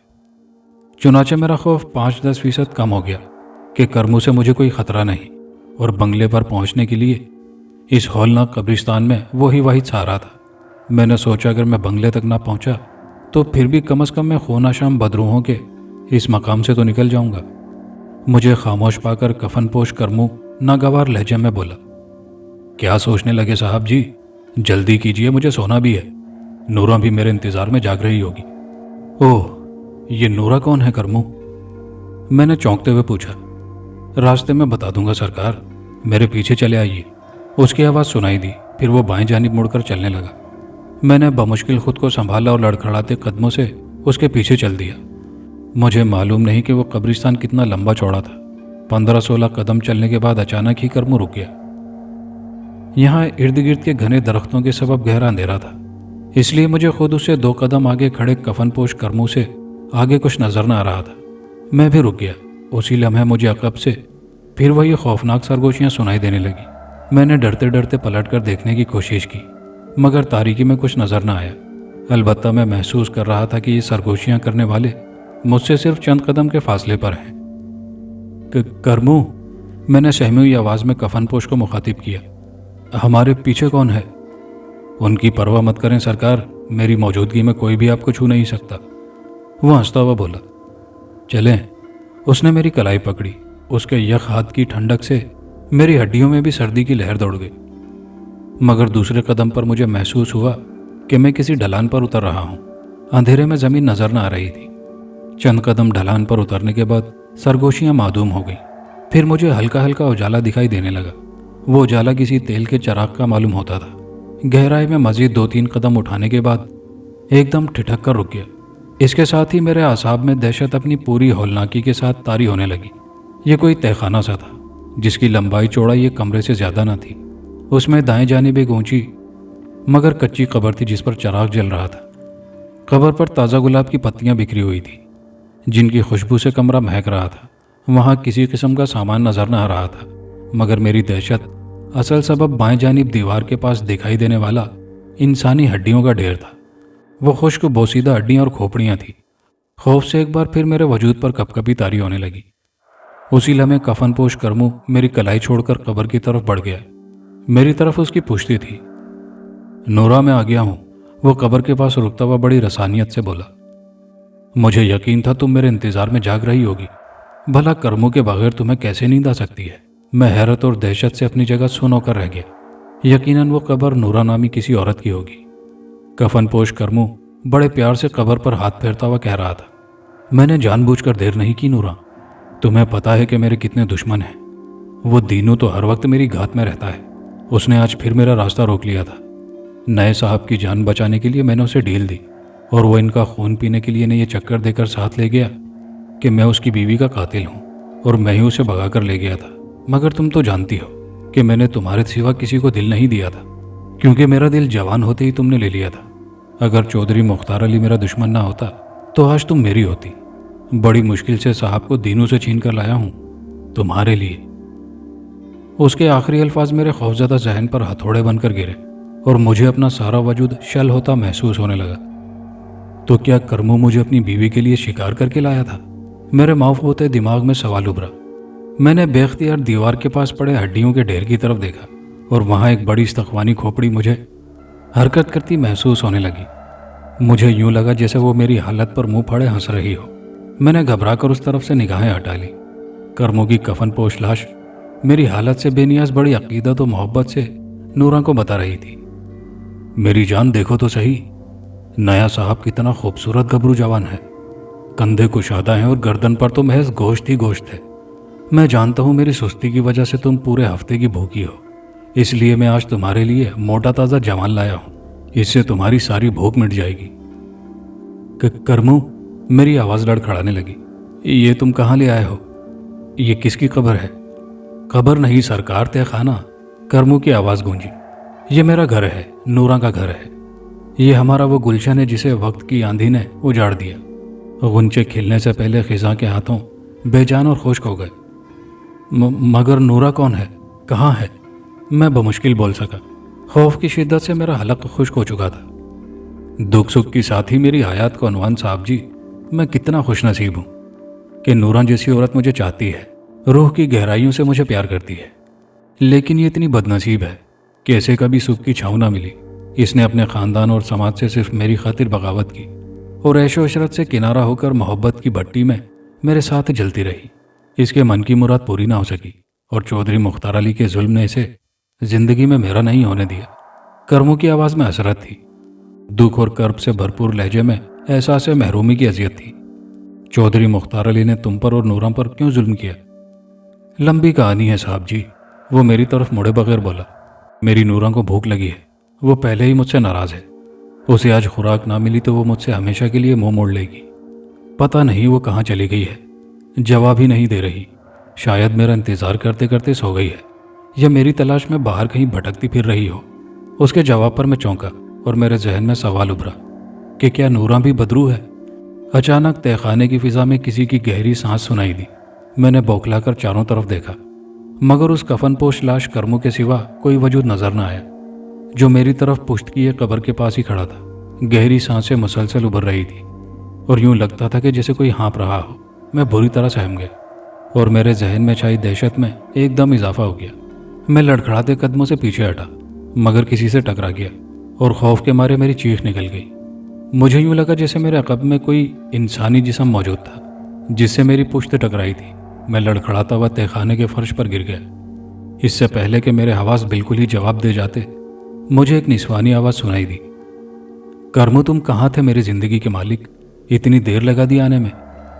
चुनाचे मेरा खौफ 5-10% कम हो गया कि कर्मों से मुझे कोई खतरा नहीं, और बंगले पर पहुंचने के लिए इस हौलनाक कब्रिस्तान में वही वाहिद सहारा था। मैंने सोचा अगर मैं बंगले तक ना पहुंचा तो फिर भी कम से कम मैं खून आशाम बदरूहों के इस मकाम से तो निकल जाऊंगा। मुझे खामोश पाकर कफन पोश कर्मू नागवार लहजे में बोला, क्या सोचने लगे साहब जी, जल्दी कीजिए, मुझे सोना भी है। नूरा भी मेरे इंतजार में जाग रही होगी। ओह, ये नूरा कौन है कर्मू? मैंने चौंकते हुए पूछा। रास्ते में बता दूंगा सरकार, मेरे पीछे चले आइए। उसकी आवाज़ सुनाई दी। फिर वो बाएं जानिब मुड़कर चलने लगा। मैंने बमुश्किल खुद को संभाला और लड़खड़ाते कदमों से उसके पीछे चल दिया। मुझे मालूम नहीं कि वो कब्रिस्तान कितना लंबा चौड़ा था। 15-16 कदम चलने के बाद अचानक ही कर्मू रुक गया। यहाँ इर्द गिर्द के घने दरख्तों के सबब गहरा अंधेरा था, इसलिए मुझे खुद उससे 2 कदम आगे खड़े कफन पोश कर्मू से आगे कुछ नजर न आ रहा था। मैं भी रुक गया। उसी लम्हे मुझे अकब से फिर वही खौफनाक सरगोशियाँ सुनाई देने लगी। मैंने डरते डरते पलट कर देखने की कोशिश की, मगर तारीकी में कुछ नजर न आया। अलबत्ता मैं महसूस कर रहा था कि ये सरगोशियाँ करने वाले मुझसे सिर्फ चंद कदम के फासले पर हैं। कर्मू, मैंने सहमी हुई आवाज़ में कफन पोश को मुखातिब किया, हमारे पीछे कौन है? उनकी परवाह मत करें सरकार, मेरी मौजूदगी में कोई भी आपको छू नहीं सकता। वो हंसता हुआ बोला। चलें। उसने मेरी कलाई पकड़ी। उसके यख हाथ की ठंडक से मेरी हड्डियों में भी सर्दी की लहर दौड़ गई। मगर दूसरे कदम पर मुझे महसूस हुआ कि मैं किसी ढलान पर उतर रहा हूँ। अंधेरे में ज़मीन नजर न आ रही थी। चंद कदम ढलान पर उतरने के बाद सरगोशियाँ मादूम हो गई। फिर मुझे हल्का हल्का उजाला दिखाई देने लगा। वो उजाला किसी तेल के चराग का मालूम होता था। गहराई में मजीद 2-3 कदम उठाने के बाद एकदम ठिठक कर रुक गया। इसके साथ ही मेरे आसाब में दहशत अपनी पूरी हौलनाकी के साथ तारी होने लगी। ये कोई तहखाना सा था जिसकी लंबाई चौड़ाई एक कमरे से ज़्यादा न थी। उसमें दाएं जानिब एक ऊंची मगर कच्ची कब्र थी जिस पर चराग जल रहा था। कब्र पर ताज़ा गुलाब की पत्तियां बिखरी हुई थी जिनकी खुशबू से कमरा महक रहा था। वहाँ किसी किस्म का सामान नजर न आ रहा था, मगर मेरी दहशत असल सबब बाएं जानिब दीवार के पास दिखाई देने वाला इंसानी हड्डियों का ढेर था। वो खुश्क बोसीदा हड्डियाँ और खोपड़ियाँ थी। खौफ से एक बार फिर मेरे वजूद पर कपकपी तारी होने लगी। उसी लम्हे कफन पोश कर्मू मेरी कलाई छोड़कर कब्र की तरफ बढ़ गया। मेरी तरफ उसकी पुश्ती थी। नूरा, मैं आ गया हूँ। वो कब्र के पास रुकता हुआ बड़ी रसानियत से बोला। मुझे यकीन था तुम मेरे इंतजार में जाग रही होगी। भला कर्मों के बगैर तुम्हें कैसे नींद आ सकती है? मैं हैरत और दहशत से अपनी जगह सुन होकर रह गया। यकीनन वो कब्र नूरा नामी किसी औरत की होगी। कफन पोश कर्मू बड़े प्यार से कब्र पर हाथ फेरता हुआ कह रहा था, मैंने जानबूझकर देर नहीं की नूरा। तुम्हें पता है कि मेरे कितने दुश्मन हैं। वो दीनू तो हर वक्त मेरी घात में रहता है। उसने आज फिर मेरा रास्ता रोक लिया था। नए साहब की जान बचाने के लिए मैंने उसे ढील दी, और वो इनका खून पीने के लिए ने ये चक्कर देकर साथ ले गया कि मैं उसकी बीवी का कातिल हूँ और मैं ही उसे भगा कर ले गया था। मगर तुम तो जानती हो कि मैंने तुम्हारे सिवा किसी को दिल नहीं दिया था, क्योंकि मेरा दिल जवान होते ही तुमने ले लिया था। अगर चौधरी मुख्तार अली मेरा दुश्मन ना होता तो आज तुम मेरी होती। बड़ी मुश्किल से साहब को दीनू से छीन कर लाया हूँ तुम्हारे लिए। उसके आखिरी अल्फाज मेरे खौफजदा जहन पर हथौड़े बनकर गिरे और मुझे अपना सारा वजूद शल होता महसूस होने लगा। तो क्या कर्मू मुझे अपनी बीवी के लिए शिकार करके लाया था? मेरे माफ होते दिमाग में सवाल उभरा। मैंने बेख्तियार दीवार के पास पड़े हड्डियों के ढेर की तरफ देखा और वहाँ एक बड़ी इस्तख्वानी खोपड़ी मुझे हरकत करती महसूस होने लगी। मुझे यूं लगा जैसे वो मेरी हालत पर मुंह फाड़े हंस रही हो। मैंने घबराकर उस तरफ से निगाहें हटा ली। कर्मों की कफन पोश लाश मेरी हालत से बेनियाज बड़ी अकीदत और मोहब्बत से नूरा को बता रही थी, मेरी जान देखो तो सही, नया साहब कितना खूबसूरत गबरू जवान है। कंधे कुशादा हैं और गर्दन पर तो महज गोश्त ही गोश्त है। मैं जानता हूँ मेरी सुस्ती की वजह से तुम पूरे हफ्ते की भूखी हो, इसलिए मैं आज तुम्हारे लिए मोटा ताज़ा जवान लाया हूँ। इससे तुम्हारी सारी भूख मिट जाएगी। कर्मू, मेरी आवाज़ लड़खड़ाने लगी। ये तुम कहाँ ले आए हो? ये किसकी कब्र है? कब्र नहीं सरकार, तहखाना। कर्मू की आवाज़ गूंजी। ये मेरा घर है, नूरा का घर है। ये हमारा वो गुलशन है जिसे वक्त की आंधी ने उजाड़ दिया। गुंचे खिलने से पहले खिजा के हाथों बेजान और खुश्क हो गए। मगर नूरा कौन है? کہاں ہے؟ میں بمشکل بول سکا۔ خوف کی شدت سے میرا حلق خشک ہو چکا تھا۔ دکھ سکھ کی ساتھ ہی میری حیات کو عنوان صاحب جی، میں کتنا خوش نصیب ہوں کہ نورا جیسی عورت مجھے چاہتی ہے، روح کی گہرائیوں سے مجھے پیار کرتی ہے۔ لیکن یہ اتنی بد نصیب ہے کہ اسے کبھی سکھ کی چھاؤں نہ ملی۔ اس نے اپنے خاندان اور سماج سے صرف میری خاطر بغاوت کی اور عیش و عشرت سے کنارہ ہو کر محبت کی بھٹی میں میرے ساتھ جلتی رہی۔ اس کے من کی مراد پوری نہ ہو سکی اور چودھری مختار علی کے ظلم نے اسے زندگی میں میرا نہیں ہونے دیا۔ کرموں کی آواز میں حسرت تھی، دکھ اور کرب سے بھرپور لہجے میں احساس محرومی کی اذیت تھی۔ چودھری مختار علی نے تم پر اور نورا پر کیوں ظلم کیا؟ لمبی کہانی ہے صاحب جی، وہ میری طرف مڑے بغیر بولا۔ میری نورا کو بھوک لگی ہے، وہ پہلے ہی مجھ سے ناراض ہے۔ اسے آج خوراک نہ ملی تو وہ مجھ سے ہمیشہ کے لیے منہ موڑ لے گی۔ پتہ نہیں وہ کہاں چلی گئی ہے، جواب ہی نہیں دے رہی۔ شاید میرا انتظار کرتے کرتے سو گئی ہے یا میری تلاش میں باہر کہیں بھٹکتی پھر رہی ہو۔ اس کے جواب پر میں چونکا اور میرے ذہن میں سوال ابھرا کہ کیا نورا بھی بدرو ہے؟ اچانک تہہ خانے کی فضا میں کسی کی گہری سانس سنائی دی۔ میں نے بوکھلا کر چاروں طرف دیکھا، مگر اس کفن پوش لاش کرموں کے سوا کوئی وجود نظر نہ آیا، جو میری طرف پشت کیے قبر کے پاس ہی کھڑا تھا۔ گہری سانسیں مسلسل ابھر رہی تھی اور یوں لگتا تھا کہ جیسے کوئی ہانپ رہا ہو۔ میں بری طرح سہم گیا اور میرے ذہن میں چھائی دہشت میں ایک دم اضافہ ہو گیا۔ میں لڑکھڑاتے قدموں سے پیچھے ہٹا، مگر کسی سے ٹکرا گیا اور خوف کے مارے میری چیخ نکل گئی۔ مجھے یوں لگا جیسے میرے عقب میں کوئی انسانی جسم موجود تھا جس سے میری پشت ٹکرائی تھی۔ میں لڑکھڑاتا ہوا تہہ خانے کے فرش پر گر گیا۔ اس سے پہلے کہ میرے حواس بالکل ہی جواب دے جاتے، مجھے ایک نسوانی آواز سنائی دی۔ کرمو، تم کہاں تھے میری زندگی کے مالک؟ اتنی دیر لگا دی آنے میں؟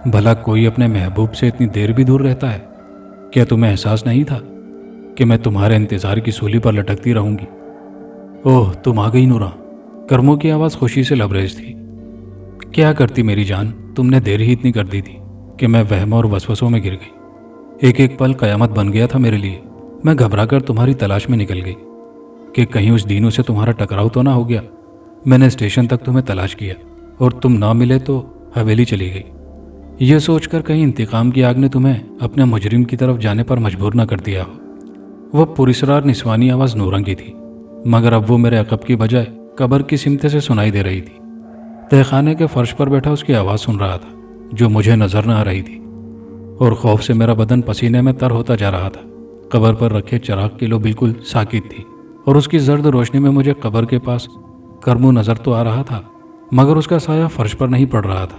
بھلا کوئی اپنے محبوب سے اتنی دیر بھی دور رہتا ہے؟ کیا تمہیں احساس نہیں تھا کہ میں تمہارے انتظار کی سولی پر لٹکتی رہوں گی؟ اوہ، تم آ گئی نورا۔ کرموں کی آواز خوشی سے لبریز تھی۔ کیا کرتی میری جان، تم نے دیر ہی اتنی کر دی تھی کہ میں وہم اور وسوسوں میں گر گئی۔ ایک ایک پل قیامت بن گیا تھا میرے لیے۔ میں گھبرا کر تمہاری تلاش میں نکل گئی کہ کہیں اس دینوں سے تمہارا ٹکراؤ تو نہ ہو گیا۔ میں نے اسٹیشن تک تمہیں تلاش کیا اور تم نہ ملے تو حویلی چلی گئی، یہ سوچ کر کہیں انتقام کی آگ نے تمہیں اپنے مجرم کی طرف جانے پر مجبور نہ کر دیا ہو۔ وہ پراسرار نسوانی آواز نورا کی تھی، مگر اب وہ میرے عقب کی بجائے قبر کی سمت سے سنائی دے رہی تھی۔ تہہ خانے کے فرش پر بیٹھا اس کی آواز سن رہا تھا جو مجھے نظر نہ آ رہی تھی، اور خوف سے میرا بدن پسینے میں تر ہوتا جا رہا تھا۔ قبر پر رکھے چراغ کی لو بالکل ساکت تھی اور اس کی زرد روشنی میں مجھے قبر کے پاس کرمو نظر تو آ رہا تھا، مگر اس کا سایہ فرش پر نہیں پڑ رہا تھا۔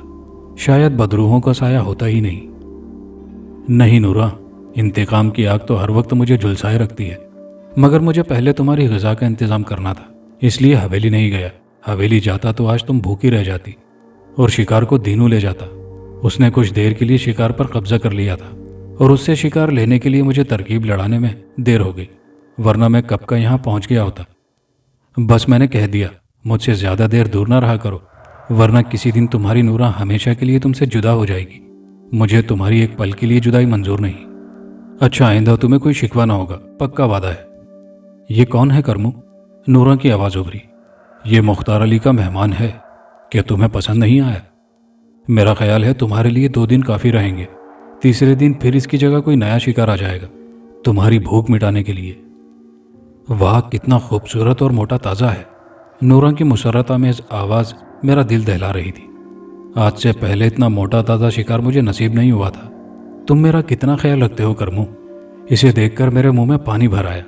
شاید بدروحوں کا سایہ ہوتا ہی نہیں نورا، انتقام کی آگ تو ہر وقت مجھے جھلسائے رکھتی ہے، مگر مجھے پہلے تمہاری غذا کا انتظام کرنا تھا، اس لیے حویلی نہیں گیا۔ حویلی جاتا تو آج تم بھوکی رہ جاتی اور شکار کو دینو لے جاتا۔ اس نے کچھ دیر کے لیے شکار پر قبضہ کر لیا تھا اور اس سے شکار لینے کے لیے مجھے ترکیب لڑانے میں دیر ہو گئی، ورنہ میں کب کا یہاں پہنچ گیا ہوتا۔ بس میں نے کہہ دیا، مجھ سے زیادہ دیر دور نہ رہا کرو، ورنہ کسی دن تمہاری نورا ہمیشہ کے لیے تم سے جدا ہو جائے گی۔ مجھے تمہاری ایک پل کے لیے جدائی منظور نہیں۔ اچھا، آئندہ تمہیں کوئی شکوہ نہ ہوگا، پکا وعدہ ہے۔ یہ کون ہے کرمو؟ نورا کی آواز ابھری۔ یہ مختار علی کا مہمان ہے، کیا تمہیں پسند نہیں آیا؟ میرا خیال ہے تمہارے لیے 2 دن کافی رہیں گے، تیسرے دن پھر اس کی جگہ کوئی نیا شکار آ جائے گا تمہاری بھوک مٹانے کے لیے۔ واہ، کتنا خوبصورت اور موٹا تازہ ہے۔ نورا کی مسرت آمیز آواز میرا دل دہلا رہی تھی۔ آج سے پہلے اتنا موٹا تازہ شکار مجھے نصیب نہیں ہوا تھا۔ تم میرا کتنا خیال رکھتے ہو کرمو۔ اسے دیکھ کر میرے منہ میں پانی بھر آیا۔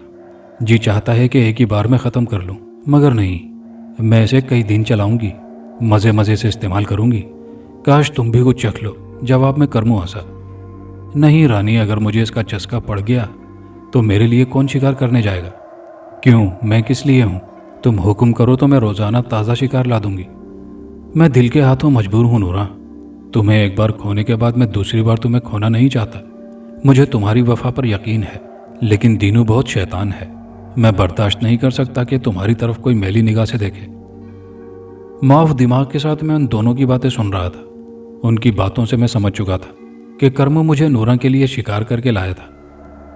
جی چاہتا ہے کہ ایک ہی بار میں ختم کر لوں، مگر نہیں، میں اسے کئی دن چلاؤں گی، مزے مزے سے استعمال کروں گی۔ کاش تم بھی کچھ چکھ لو۔ جواب میں کرمو ہنسا۔ نہیں رانی، اگر مجھے اس کا چسکا پڑ گیا تو میرے لیے کون شکار کرنے جائے گا؟ کیوں، میں کس لیے ہوں؟ تم حکم کرو تو میں روزانہ تازہ شکار لا دوں گی۔ میں دل کے ہاتھوں مجبور ہوں نورا، تمہیں ایک بار کھونے کے بعد میں دوسری بار تمہیں کھونا نہیں چاہتا۔ مجھے تمہاری وفا پر یقین ہے، لیکن دینو بہت شیطان ہے۔ میں برداشت نہیں کر سکتا کہ تمہاری طرف کوئی میلی نگاہ سے دیکھے۔ معاف دماغ کے ساتھ میں ان دونوں کی باتیں سن رہا تھا۔ ان کی باتوں سے میں سمجھ چکا تھا کہ کرمو مجھے نورا کے لیے شکار کر کے لایا تھا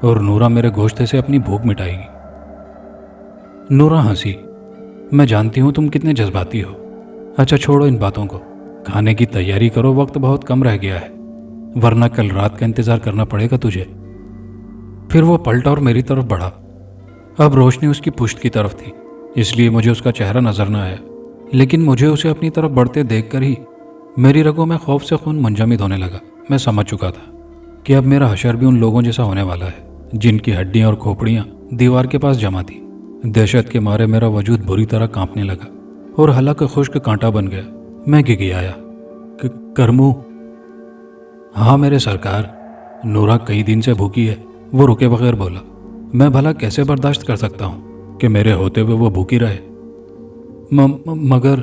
اور نورا میرے گوشت سے اپنی بھوک مٹائے گی۔ نورا ہنسی۔ میں جانتی ہوں تم کتنے جذباتی ہو۔ اچھا چھوڑو ان باتوں کو، کھانے کی تیاری کرو، وقت بہت کم رہ گیا ہے، ورنہ کل رات کا انتظار کرنا پڑے گا تجھے۔ फिर वो पलटा और मेरी तरफ बढ़ा। अब रोशनी उसकी पुश्त की तरफ थी, इसलिए मुझे उसका चेहरा नजर न आया, लेकिन मुझे उसे अपनी तरफ बढ़ते देखकर ही मेरी रगों में खौफ से खून मुंजमद होने लगा। मैं समझ चुका था कि अब मेरा हशर भी उन लोगों जैसा होने वाला है जिनकी हड्डियां और खोपड़ियां दीवार के पास जमा थी। दहशत के मारे मेरा वजूद बुरी तरह कांपने लगा और हलक खुश्क कांटा बन गया। मैं गिगियाया, करमू। हाँ मेरे सरकार, नूरा कई दिन से भूखी है, वो रुके बगैर बोला। मैं भला कैसे बर्दाश्त कर सकता हूँ कि मेरे होते हुए वो भूखी रहे। मगर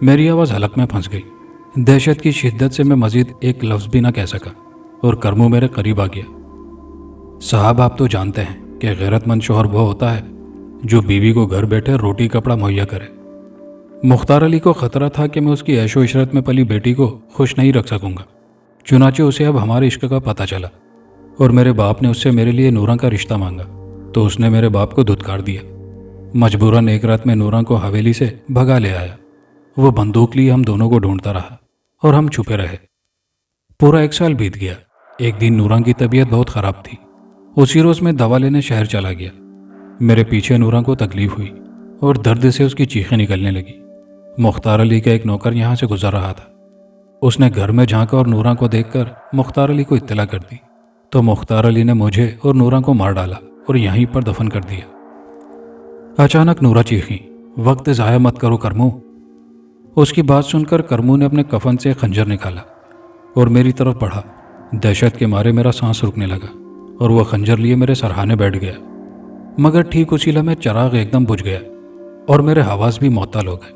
मेरी आवाज़ हलक में फंस गई। दहशत की शिद्दत से मैं मजीद एक लफ्ज़ भी ना कह सका और करमू मेरे करीब आ गया। साहब, आप तो जानते हैं कि गैरतमंद शौहर वो होता है जो बीवी को घर बैठे रोटी कपड़ा मुहैया करे। मुख्तार अली को खतरा था कि मैं उसकी ऐशो इशरत में पली बेटी को खुश नहीं रख सकूंगा। चुनाचे उसे अब हमारे इश्क का पता चला और मेरे बाप ने उससे मेरे लिए नूरा का रिश्ता मांगा तो उसने मेरे बाप को धुतकार दिया। मजबूरन एक रात में नूरा को हवेली से भगा ले आया। वो बंदूक लिए हम दोनों को ढूंढता रहा और हम छुपे रहे। पूरा 1 साल बीत गया। एक दिन नूरा की तबीयत बहुत ख़राब थी। उसी रोज़ मैं दवा लेने शहर चला गया। मेरे पीछे नूरा को तकलीफ हुई और दर्द से उसकी चीखें निकलने लगी। मुख्तार अली का एक नौकर यहाँ से गुजर रहा था। उसने घर में झांका और नूरा को देखकर मुख्तार अली को इत्तला कर दी तो मुख्तार अली ने मुझे और नूरा को मार डाला और यहीं पर दफन कर दिया। अचानक नूरा चीखी, वक्त ज़ाया मत करो करमू। उसकी बात सुनकर करमू ने अपने कफन से खंजर निकाला और मेरी तरफ बढ़ा। दहशत के मारे मेरा सांस रुकने लगा और वह खंजर लिए मेरे सरहाने बैठ गया। मगर ठीक उसी लम्हे चराग एकदम बुझ गया और मेरे हवास भी मुअत्तल हो गए।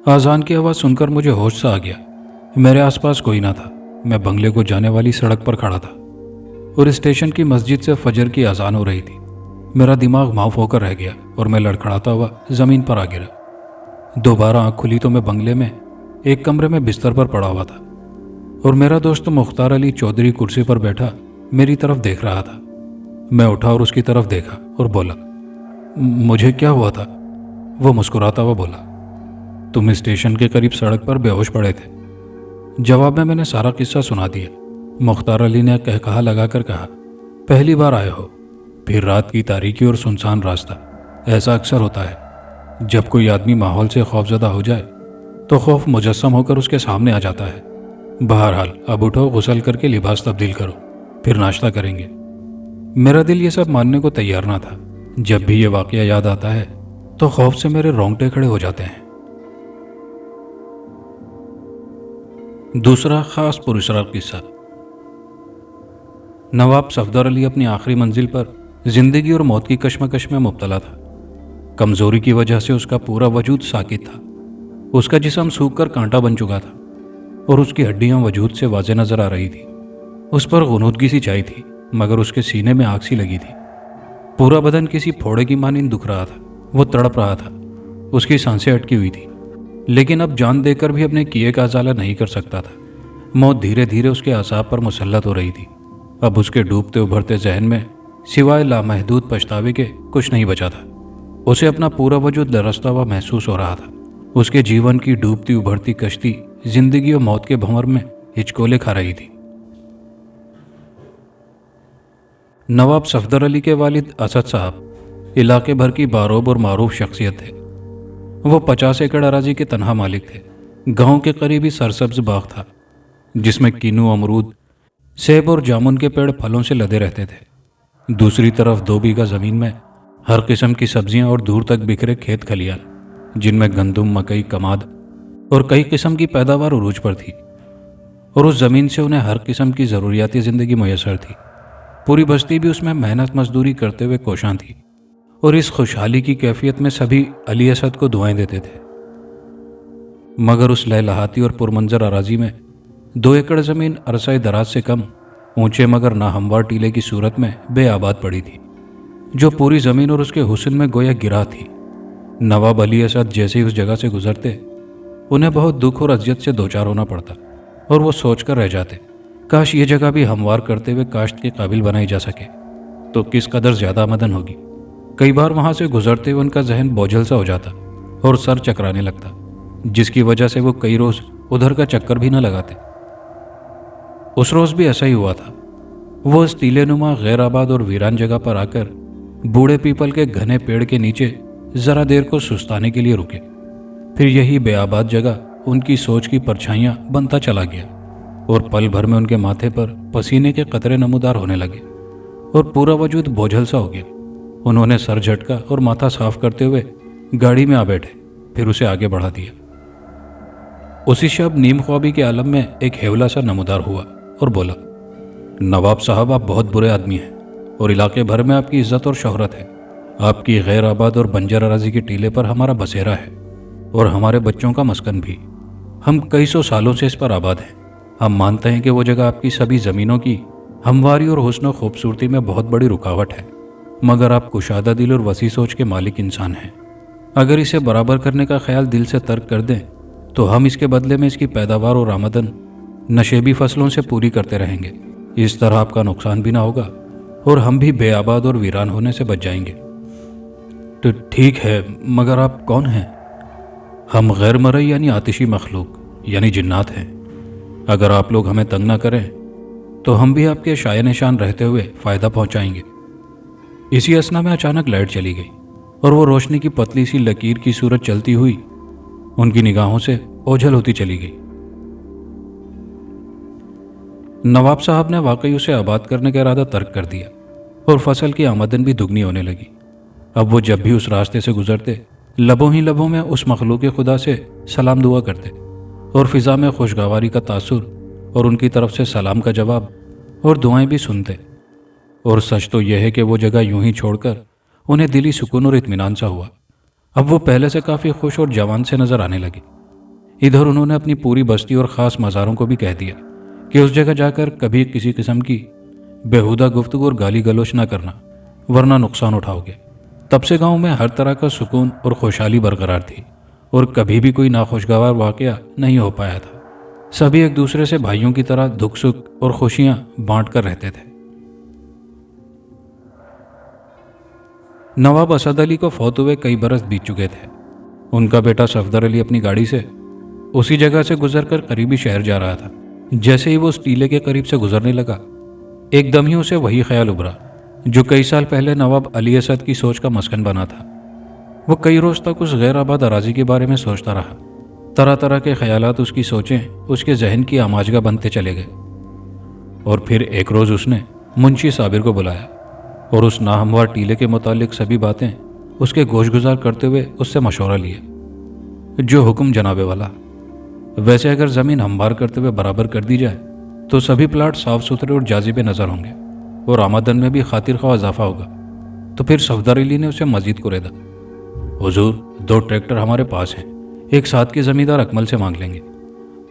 आज़ान की आवाज़ सुनकर मुझे होश सा आ गया। मेरे आसपास कोई ना था। मैं बंगले को जाने वाली सड़क पर खड़ा था और स्टेशन की मस्जिद से फजर की अजान हो रही थी। मेरा दिमाग माफ होकर रह गया और मैं लड़खड़ाता हुआ ज़मीन पर आ गिरा। दोबारा आँख खुली तो मैं बंगले में एक कमरे में बिस्तर पर पड़ा हुआ था और मेरा दोस्त मुख्तार अली चौधरी कुर्सी पर बैठा मेरी तरफ देख रहा था। मैं उठा और उसकी तरफ देखा और बोला, मुझे क्या हुआ था? वो मुस्कुराता हुआ बोला, तुम स्टेशन के करीब सड़क पर बेहोश पड़े थे। जवाब में मैंने सारा किस्सा सुना दिया। मुख्तार अली ने कहकहा लगाकर कहा, पहली बार आए हो, फिर रात की तारीकी और सुनसान रास्ता। ऐसा अक्सर होता है जब कोई आदमी माहौल से खौफजदा हो जाए तो खौफ मुजस्सम होकर उसके सामने आ जाता है। बहरहाल अब उठो, गुस्ल करके लिबास तब्दील करो, फिर नाश्ता करेंगे। मेरा दिल ये सब मानने को तैयार ना था। जब भी ये वाकया याद आता है तो खौफ से मेरे रोंगटे खड़े हो जाते हैं। दूसरा खास पुरस्कार किस्सा। नवाब सफदर अली अपनी आखिरी मंजिल पर जिंदगी और मौत की कश्मकश में मुब्तला था। कमजोरी की वजह से उसका पूरा वजूद साकित था। उसका जिस्म सूख कर कांटा बन चुका था और उसकी हड्डियां वजूद से वाज़े नजर आ रही थी। उस पर गुनूदगी सी छाई थी, मगर उसके सीने में आग सी लगी थी। पूरा बदन किसी फोड़े की मानिंद दुख रहा था। वो तड़प रहा था। उसकी सांसें अटकी हुई थी, लेकिन अब जान देकर भी अपने किए का अजाला नहीं कर सकता था। मौत धीरे धीरे उसके आसाब पर मुसल्लत हो रही थी। अब उसके डूबते उभरते जहन में सिवाय लामहदूद पछतावे के कुछ नहीं बचा था। उसे अपना पूरा वजूद लरसता हुआ महसूस हो रहा था। उसके जीवन की डूबती उभरती कश्ती जिंदगी और मौत के भंवर में हिचकोले खा रही थी। नवाब सफदर अली के वालिद असद साहब इलाके भर की बारोब और मारूफ शख्सियत थे। वो 50 एकड़ अराजी के तनहा मालिक थे। गांव के करीब ही सरसब्ज बाग था जिसमें किन्नू, अमरूद, सेब और जामुन के पेड़ फलों से लदे रहते थे। दूसरी तरफ 2 बीघा जमीन में हर किस्म की सब्जियां और दूर तक बिखरे खेत खलियान जिनमें गंदुम, मकई, कमाद और कई किस्म की पैदावार उरूज पर थी और उस जमीन से उन्हें हर किस्म की ज़रूरियाती ज़िंदगी मुयसर थी। पूरी बस्ती भी उसमें मेहनत मजदूरी करते हुए कोशां थी और इस खुशहाली की कैफियत में सभी अली असद को दुआएं देते थे। मगर उस लहलहाती और पुरमंजर अराजी में 2 एकड़ ज़मीन अरसाए दराज से कम ऊंचे मगर नाहमवार टीले की सूरत में बेआबाद पड़ी थी, जो पूरी ज़मीन और उसके हुस्न में गोया गिरा थी। नवाब अली असद जैसे ही उस जगह से गुजरते उन्हें बहुत दुख और अजियत से दो चार होना पड़ता और वो सोचकर रह जाते, काश ये जगह भी हमवार करते हुए काश्त के काबिल बनाई जा सके तो किस कदर ज़्यादा आमदन होगी। कई बार वहाँ से गुजरते हुए उनका जहन बोझल सा हो जाता और सर चकराने लगता, जिसकी वजह से वो कई रोज़ उधर का चक्कर भी न लगाते। उस रोज़ भी ऐसा ही हुआ था। वो इस टीले नुमा गैर आबाद और वीरान जगह पर आकर बूढ़े पीपल के घने पेड़ के नीचे जरा देर को सुस्ताने के लिए रुके। फिर यही बेआबाद जगह उनकी सोच की परछाइयां बनता चला गया और पल भर में उनके माथे पर पसीने के कतरे नमूदार होने लगे और पूरा वजूद बोझल सा हो गया। उन्होंने सर झटका और माथा साफ करते हुए गाड़ी में आ बैठे, फिर उसे आगे बढ़ा दिया। उसी शब नीम ख्वाबी के आलम में एक हेवला सा नमूदार हुआ और बोला, नवाब साहब, आप बहुत बुरे आदमी हैं और इलाके भर में आपकी इज्जत और शोहरत है। आपकी गैर आबाद और बंजर अराजी के टीले पर हमारा बसेरा है और हमारे बच्चों का मस्कन भी। हम कई सौ सालों से इस पर आबाद हैं। हम मानते हैं कि वो जगह आपकी सभी ज़मीनों की हमवारी और हुस्न खूबसूरती में बहुत बड़ी रुकावट है, मगर आप कुशादा दिल और वसी सोच के मालिक इंसान हैं। अगर इसे बराबर करने का ख्याल दिल से तर्क कर दें तो हम इसके बदले में इसकी पैदावार और आमदन नशेबी फसलों से पूरी करते रहेंगे। इस तरह आपका नुकसान भी ना होगा और हम भी बेआबाद और वीरान होने से बच जाएंगे। तो ठीक है, मगर आप कौन हैं? हम गैर मरई यानी आतिशी मखलूक यानी जिन्नात हैं। अगर आप लोग हमें तंग ना करें तो हम भी आपके शाये निशान रहते हुए फ़ायदा पहुंचाएंगे। इसी असना में अचानक लाइट चली गई और वो रोशनी की पतली सी लकीर की सूरत चलती हुई उनकी निगाहों से ओझल होती चली गई। नवाब साहब ने वाकई उसे आबाद करने का इरादा तर्क कर दिया और फसल की आमदन भी दुगनी होने लगी। अब वो जब भी उस रास्ते से गुजरते लबों ही लबों में उस मखलूक खुदा से सलाम दुआ करते और फिज़ा में खुशगवारी का तासुर और उनकी तरफ से सलाम का जवाब और दुआएं भी सुनते। और सच तो यह है कि वो जगह यूं ही छोड़कर उन्हें दिली सुकून और इत्मीनान सा हुआ। अब वो पहले से काफ़ी खुश और जवान से नज़र आने लगे। इधर उन्होंने अपनी पूरी बस्ती और ख़ास मज़ारों को भी कह दिया कि उस जगह जाकर कभी किसी किस्म की बेहुदा गुफ्तगू और गाली गलोच ना करना, वरना नुकसान उठाओगे। तब से गांव में हर तरह का सुकून और खुशहाली बरकरार थी और कभी भी कोई नाखुशगवार वाक़या नहीं हो पाया था। सभी एक दूसरे से भाइयों की तरह दुख सुख और खुशियां बांट कर रहते थे। नवाब असद अली को फौत हुए कई बरस बीत चुके थे। उनका बेटा सफदर अली अपनी गाड़ी से उसी जगह से गुजरकर करीबी शहर जा रहा था। जैसे ही वो उस टीले के करीब से गुजरने लगा, एकदम ही उसे वही ख्याल उभरा जो कई साल पहले नवाब अली असद की सोच का मस्कन बना था। वो कई रोज तक उस गैर आबाद अराजी के बारे में सोचता रहा। तरह तरह के ख्यालात उसकी सोचें उसके जहन की आमाजगा बनते चले गए। और फिर एक रोज़ उसने मुंशी साबिर को बुलाया और उस नाहमवार टीले के मुतालिक सभी बातें उसके गोशगुजार करते हुए उससे मशवरा लिया। जो हुक्म जनाबे वाला। वैसे अगर ज़मीन हमवार करते हुए बराबर कर दी जाए तो सभी प्लाट साफ सुथरे और जाजिबे नज़र होंगे और आमदन में भी खातिर ख्वाह इजाफा होगा। तो फिर सफदर अली ने उसे मजीद कुरेदा, हुजूर 2 ट्रैक्टर हमारे पास हैं, एक साथ के ज़मींदार अकमल से मांग लेंगे,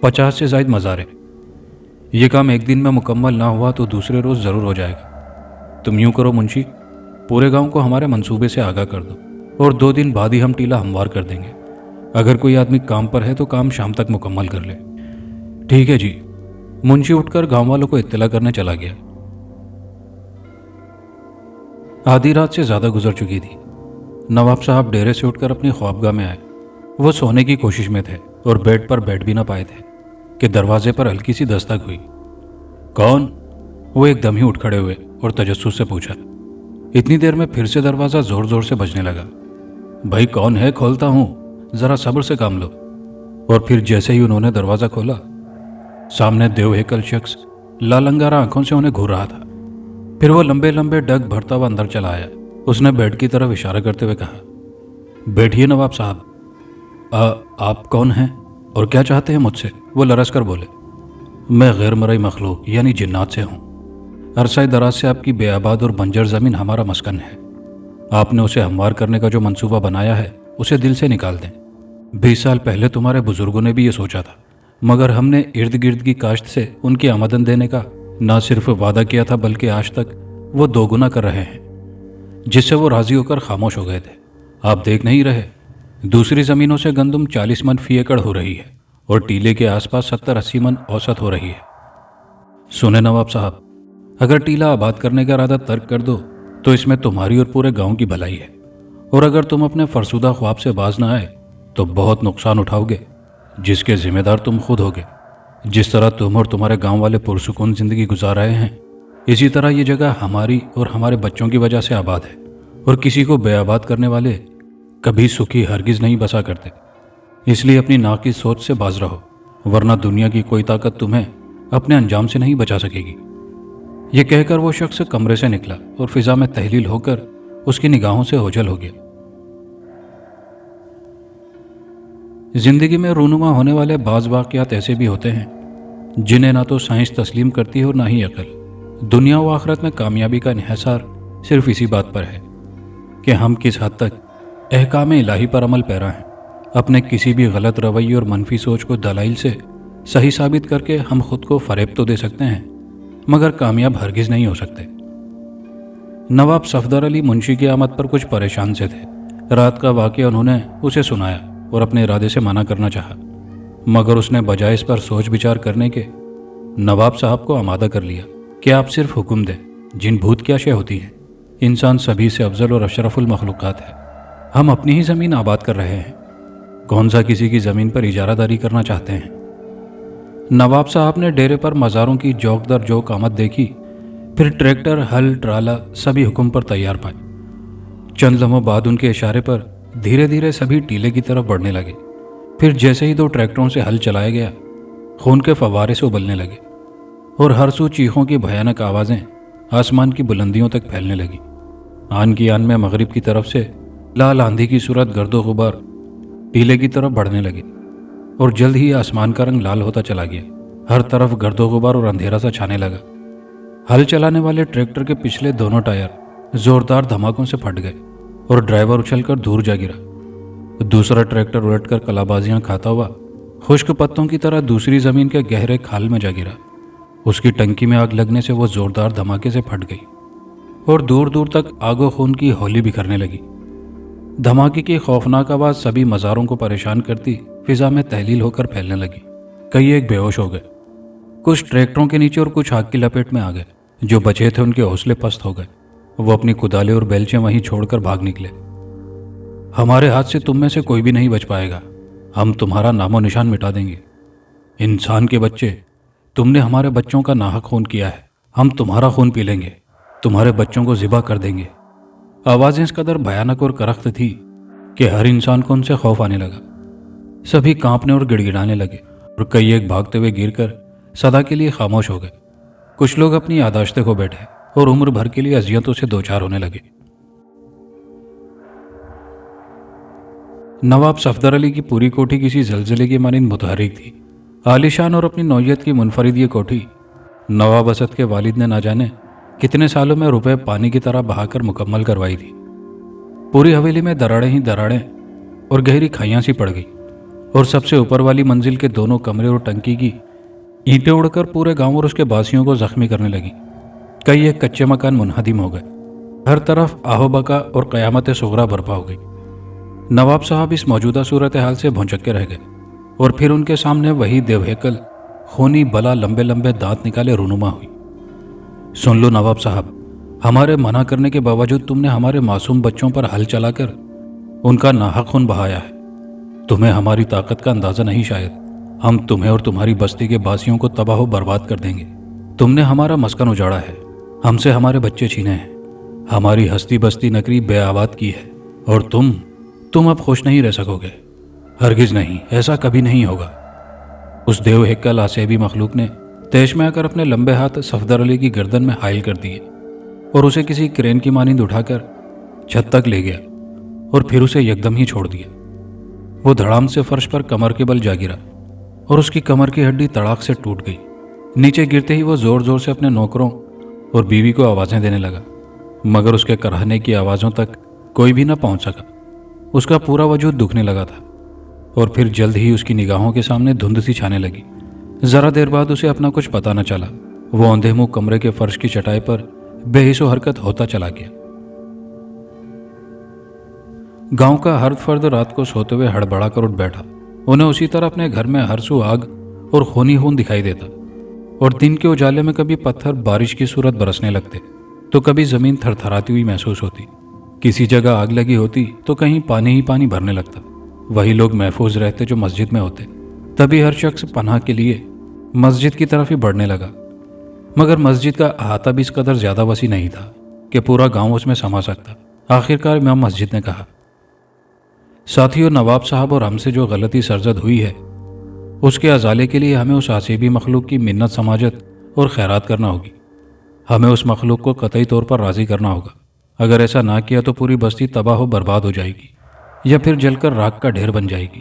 50 से ज़ायद मज़ारे। ये काम एक दिन में मुकम्मल ना हुआ तो दूसरे रोज़ ज़रूर हो जाएगा। तुम यूँ करो मुंशी, पूरे गांव को हमारे मंसूबे से आगाह कर दो और 2 दिन बाद ही हम टीला हमवार कर देंगे। अगर कोई आदमी काम पर है तो काम शाम तक मुकम्मल कर ले। ठीक है जी। मुंशी उठकर गांव वालों को इत्तला करने चला गया। आधी रात से ज़्यादा गुजर चुकी थी। नवाब साहब डेरे से उठकर अपनी ख्वाबगाह में आए। वो सोने की कोशिश में थे और बेड पर बैठ भी ना पाए थे कि दरवाजे पर हल्की सी दस्तक हुई। कौन? वो एकदम ही उठ खड़े हुए और तजस्सुस से पूछा। इतनी देर में फिर से दरवाज़ा ज़ोर ज़ोर से बजने लगा। भाई कौन है? खोलता हूँ, ज़रा सब्र से काम लो। और फिर जैसे ही उन्होंने दरवाज़ा खोला, सामने देव हेकल शख्स लालंगारा आंखों से उन्हें घूर रहा था। फिर वो लंबे लंबे डग भरता हुआ अंदर चला आया। उसने बेड की तरफ इशारा करते हुए कहा, बैठिए नवाब साहब। आप कौन हैं और क्या चाहते हैं मुझसे? वो लरस कर बोले। मैं गैर मरई मखलूक यानी जिन्नात से हूँ। अरसाए दराज से आपकी बेआबाद और बंजर ज़मीन हमारा मस्कन है। आपने उसे हमवार करने का जो मंसूबा बनाया है उसे दिल से निकाल दें। 20 साल पहले तुम्हारे बुजुर्गों ने भी ये सोचा था, मगर हमने इर्द गिर्द की काश्त से उनकी आमदन देने का ना सिर्फ वादा किया था बल्कि आज तक वो 2 गुना कर रहे हैं, जिससे वो राजी होकर खामोश हो गए थे। आप देख नहीं रहे, दूसरी ज़मीनों से गंदम 40 मन फी एकड़ हो रही है और टीले के आसपास 70-80 मन औसत हो रही है। सुने नवाब साहब, अगर टीला आबाद करने का इरादा तर्क कर दो तो इसमें तुम्हारी और पूरे गांव की भलाई है, और अगर तुम अपने फरसुदा ख्वाब से बाज ना आए तो बहुत नुकसान उठाओगे, जिसके जिम्मेदार तुम खुद होगे। जिस तरह तुम और तुम्हारे गांव वाले पुरसुकून ज़िंदगी गुजार रहे हैं, इसी तरह ये जगह हमारी और हमारे बच्चों की वजह से आबाद है, और किसी को बेआबाद करने वाले कभी सुखी हरगिज नहीं बसा करते। इसलिए अपनी नाक़िस सोच से बाज रहो, वरना दुनिया की कोई ताकत तुम्हें अपने अंजाम से नहीं बचा सकेगी। ये कहकर वो शख्स कमरे से निकला और फिजा में तहलील होकर उसकी निगाहों से ओझल हो गया। जिंदगी में रूनुमा होने वाले बाज़ वाक़यात ऐसे भी होते हैं जिन्हें ना तो साइंस तस्लीम करती है और ना ही अकल। दुनिया व आखिरत में कामयाबी का इन्हिसार सिर्फ इसी बात पर है कि हम किस हद तक अहकाम इलाही पर अमल पैरा हैं। अपने किसी भी गलत रवैये और मनफी सोच को दलाइल से सही साबित करके हम खुद को फ़रेब तो दे सकते हैं, मगर कामयाब हरगिज़ नहीं हो सकते। नवाब सफदर अली मुंशी की आमद पर कुछ परेशान से थे। रात का वाक़या उन्होंने उसे सुनाया और अपने इरादे से मना करना चाहा, मगर उसने बजाय इस पर सोच विचार करने के नवाब साहब को आमादा कर लिया कि आप सिर्फ हुक्म दें। जिन भूत क्या शय होती हैं, इंसान सभी से अफजल और अशरफुल मखलूक़ात है। हम अपनी ही ज़मीन आबाद कर रहे हैं, कौन सा किसी की ज़मीन पर इजारादारी करना चाहते हैं। नवाब साहब ने डेरे पर मज़ारों की जौक दर जौक आमद देखी, फिर ट्रैक्टर, हल, ट्राला सभी हुक्म पर तैयार पाए। चंद लम्हों बाद उनके इशारे पर धीरे धीरे सभी टीले की तरफ बढ़ने लगे। फिर जैसे ही 2 ट्रैक्टरों से हल चलाया गया, खून के फव्वारे से उबलने लगे और हर सू चीखों की भयानक आवाज़ें आसमान की बुलंदियों तक फैलने लगी। आन की आन में मगरिब की तरफ से लाल आंधी की सूरत गर्दो गुबार टीले की तरफ बढ़ने लगे और जल्द ही आसमान का रंग लाल होता चला गया। हर तरफ गर्दो गुबार और अंधेरा सा छाने लगा। हल चलाने वाले ट्रैक्टर के पिछले दोनों टायर जोरदार धमाकों से फट गए और ड्राइवर उछलकर दूर जा गिरा। दूसरा ट्रैक्टर उलटकर कलाबाजियां खाता हुआ खुश्क पत्तों की तरह दूसरी जमीन के गहरे खाल में जा गिरा। उसकी टंकी में आग लगने से वो जोरदार धमाके से फट गई और दूर दूर तक आगो खून की होली बिखरने लगी। धमाके की खौफनाक आवाज़ सभी मज़ारों को परेशान करती फिजा में तहलील होकर फैलने लगी। कई एक बेहोश हो गए, कुछ ट्रैक्टरों के नीचे और कुछ आग की लपेट में आ गए। जो बचे थे उनके हौसले पस्त हो गए। वो अपनी कुदाले और बेलचे वहीं छोड़कर भाग निकले। हमारे हाथ से तुम में से कोई भी नहीं बच पाएगा, हम तुम्हारा नामो निशान मिटा देंगे। इंसान के बच्चे, तुमने हमारे बच्चों का नाहक खून किया है, हम तुम्हारा खून पी लेंगे, तुम्हारे बच्चों को ज़िबा कर देंगे। आवाज़ें इस कदर भयानक और करख्त थी कि हर इंसान को उनसे खौफ आने लगा। सभी कांपने और गिड़गिड़ाने लगे और कई एक भागते हुए गिरकर सदा के लिए खामोश हो गए। कुछ लोग अपनी यादाश्तें खो बैठे और उम्र भर के लिए अजियतों से दो चार होने लगे। नवाब सफदर अली की पूरी कोठी किसी जलजले की मानिंद मुतहरिक थी। आलीशान और अपनी नौयत की मुनफरिद ये कोठी नवाब असद के वालिद ने ना जाने कितने सालों में रुपए पानी की तरह बहाकर मुकम्मल करवाई थी। पूरी हवेली में दराड़ें ही दराड़ें और गहरी खाइयां सी पड़ गई और सबसे ऊपर वाली मंजिल के दोनों कमरे और टंकी की ईंटें उड़कर पूरे गांव और उसके बासियों को जख्मी करने लगी। कई एक कच्चे मकान मुनहदिम हो गए। हर तरफ आहोबका और क़यामत सुगरा बर्पा हो गई। नवाब साहब इस मौजूदा सूरत हाल से भौंचक्के रह गए और फिर उनके सामने वही देवहेकल खूनी बला लंबे लंबे दांत निकाले रूनुमा हुई। सुन लो नवाब साहब, हमारे मना करने के बावजूद तुमने हमारे मासूम बच्चों पर हल चलाकर उनका नाहक खून बहाया है। तुम्हें हमारी ताकत का अंदाज़ा नहीं शायद। हम तुम्हें और तुम्हारी बस्ती के बासियों को तबाह बर्बाद कर देंगे। तुमने हमारा मस्कन उजाड़ा है, हमसे हमारे बच्चे छीने हैं, हमारी हस्ती बस्ती नगरी बेआबाद की है और तुम अब खुश नहीं रह सकोगे। हरगिज नहीं, ऐसा कभी नहीं होगा। उस देव हेक्कल आसेबी मखलूक ने तेश में आकर अपने लंबे हाथ सफदर अली की गर्दन में हाइल कर दिए और उसे किसी क्रेन की मानिंद उठाकर छत तक ले गया और फिर उसे यकदम ही छोड़ दिया। वो धड़ाम से फर्श पर कमर के बल जा गिरा और उसकी कमर की हड्डी तड़ाक से टूट गई। नीचे गिरते ही वो जोर जोर से अपने नौकरों और बीवी को आवाज़ें देने लगा, मगर उसके कराहने की आवाज़ों तक कोई भी न पहुंच सका। उसका पूरा वजूद दुखने लगा था और फिर जल्द ही उसकी निगाहों के सामने धुंध सी छाने लगी। जरा देर बाद उसे अपना कुछ पता न चला। वो औंधे मुंह कमरे के फर्श की चटाई पर बेहिसो हरकत होता चला गया। गांव का हर फर्द रात को सोते हुए हड़बड़ा कर उठ बैठा। उन्हें उसी तरह अपने घर में हर सू आग और खूनी खून दिखाई देता और दिन के उजाले में कभी पत्थर बारिश की सूरत बरसने लगते तो कभी जमीन थरथराती हुई महसूस होती। किसी जगह आग लगी होती तो कहीं पानी ही पानी भरने लगता। वही लोग महफूज रहते जो मस्जिद में होते। तभी हर शख्स पनाह के लिए मस्जिद की तरफ ही बढ़ने लगा। مگر مسجد کا احاطہ بھی اس قدر زیادہ وسیع نہیں تھا کہ پورا گاؤں اس میں سما سکتا۔ آخرکار امام مسجد نے کہا، ساتھیوں، نواب صاحب اور ہم سے جو غلطی سرزد ہوئی ہے اس کے ازالے کے لیے ہمیں اس عصیبی مخلوق کی منت سماجت اور خیرات کرنا ہوگی۔ ہمیں اس مخلوق کو قطعی طور پر راضی کرنا ہوگا۔ اگر ایسا نہ کیا تو پوری بستی تباہ و برباد ہو جائے گی یا پھر جل کر راکھ کا ڈھیر بن جائے گی۔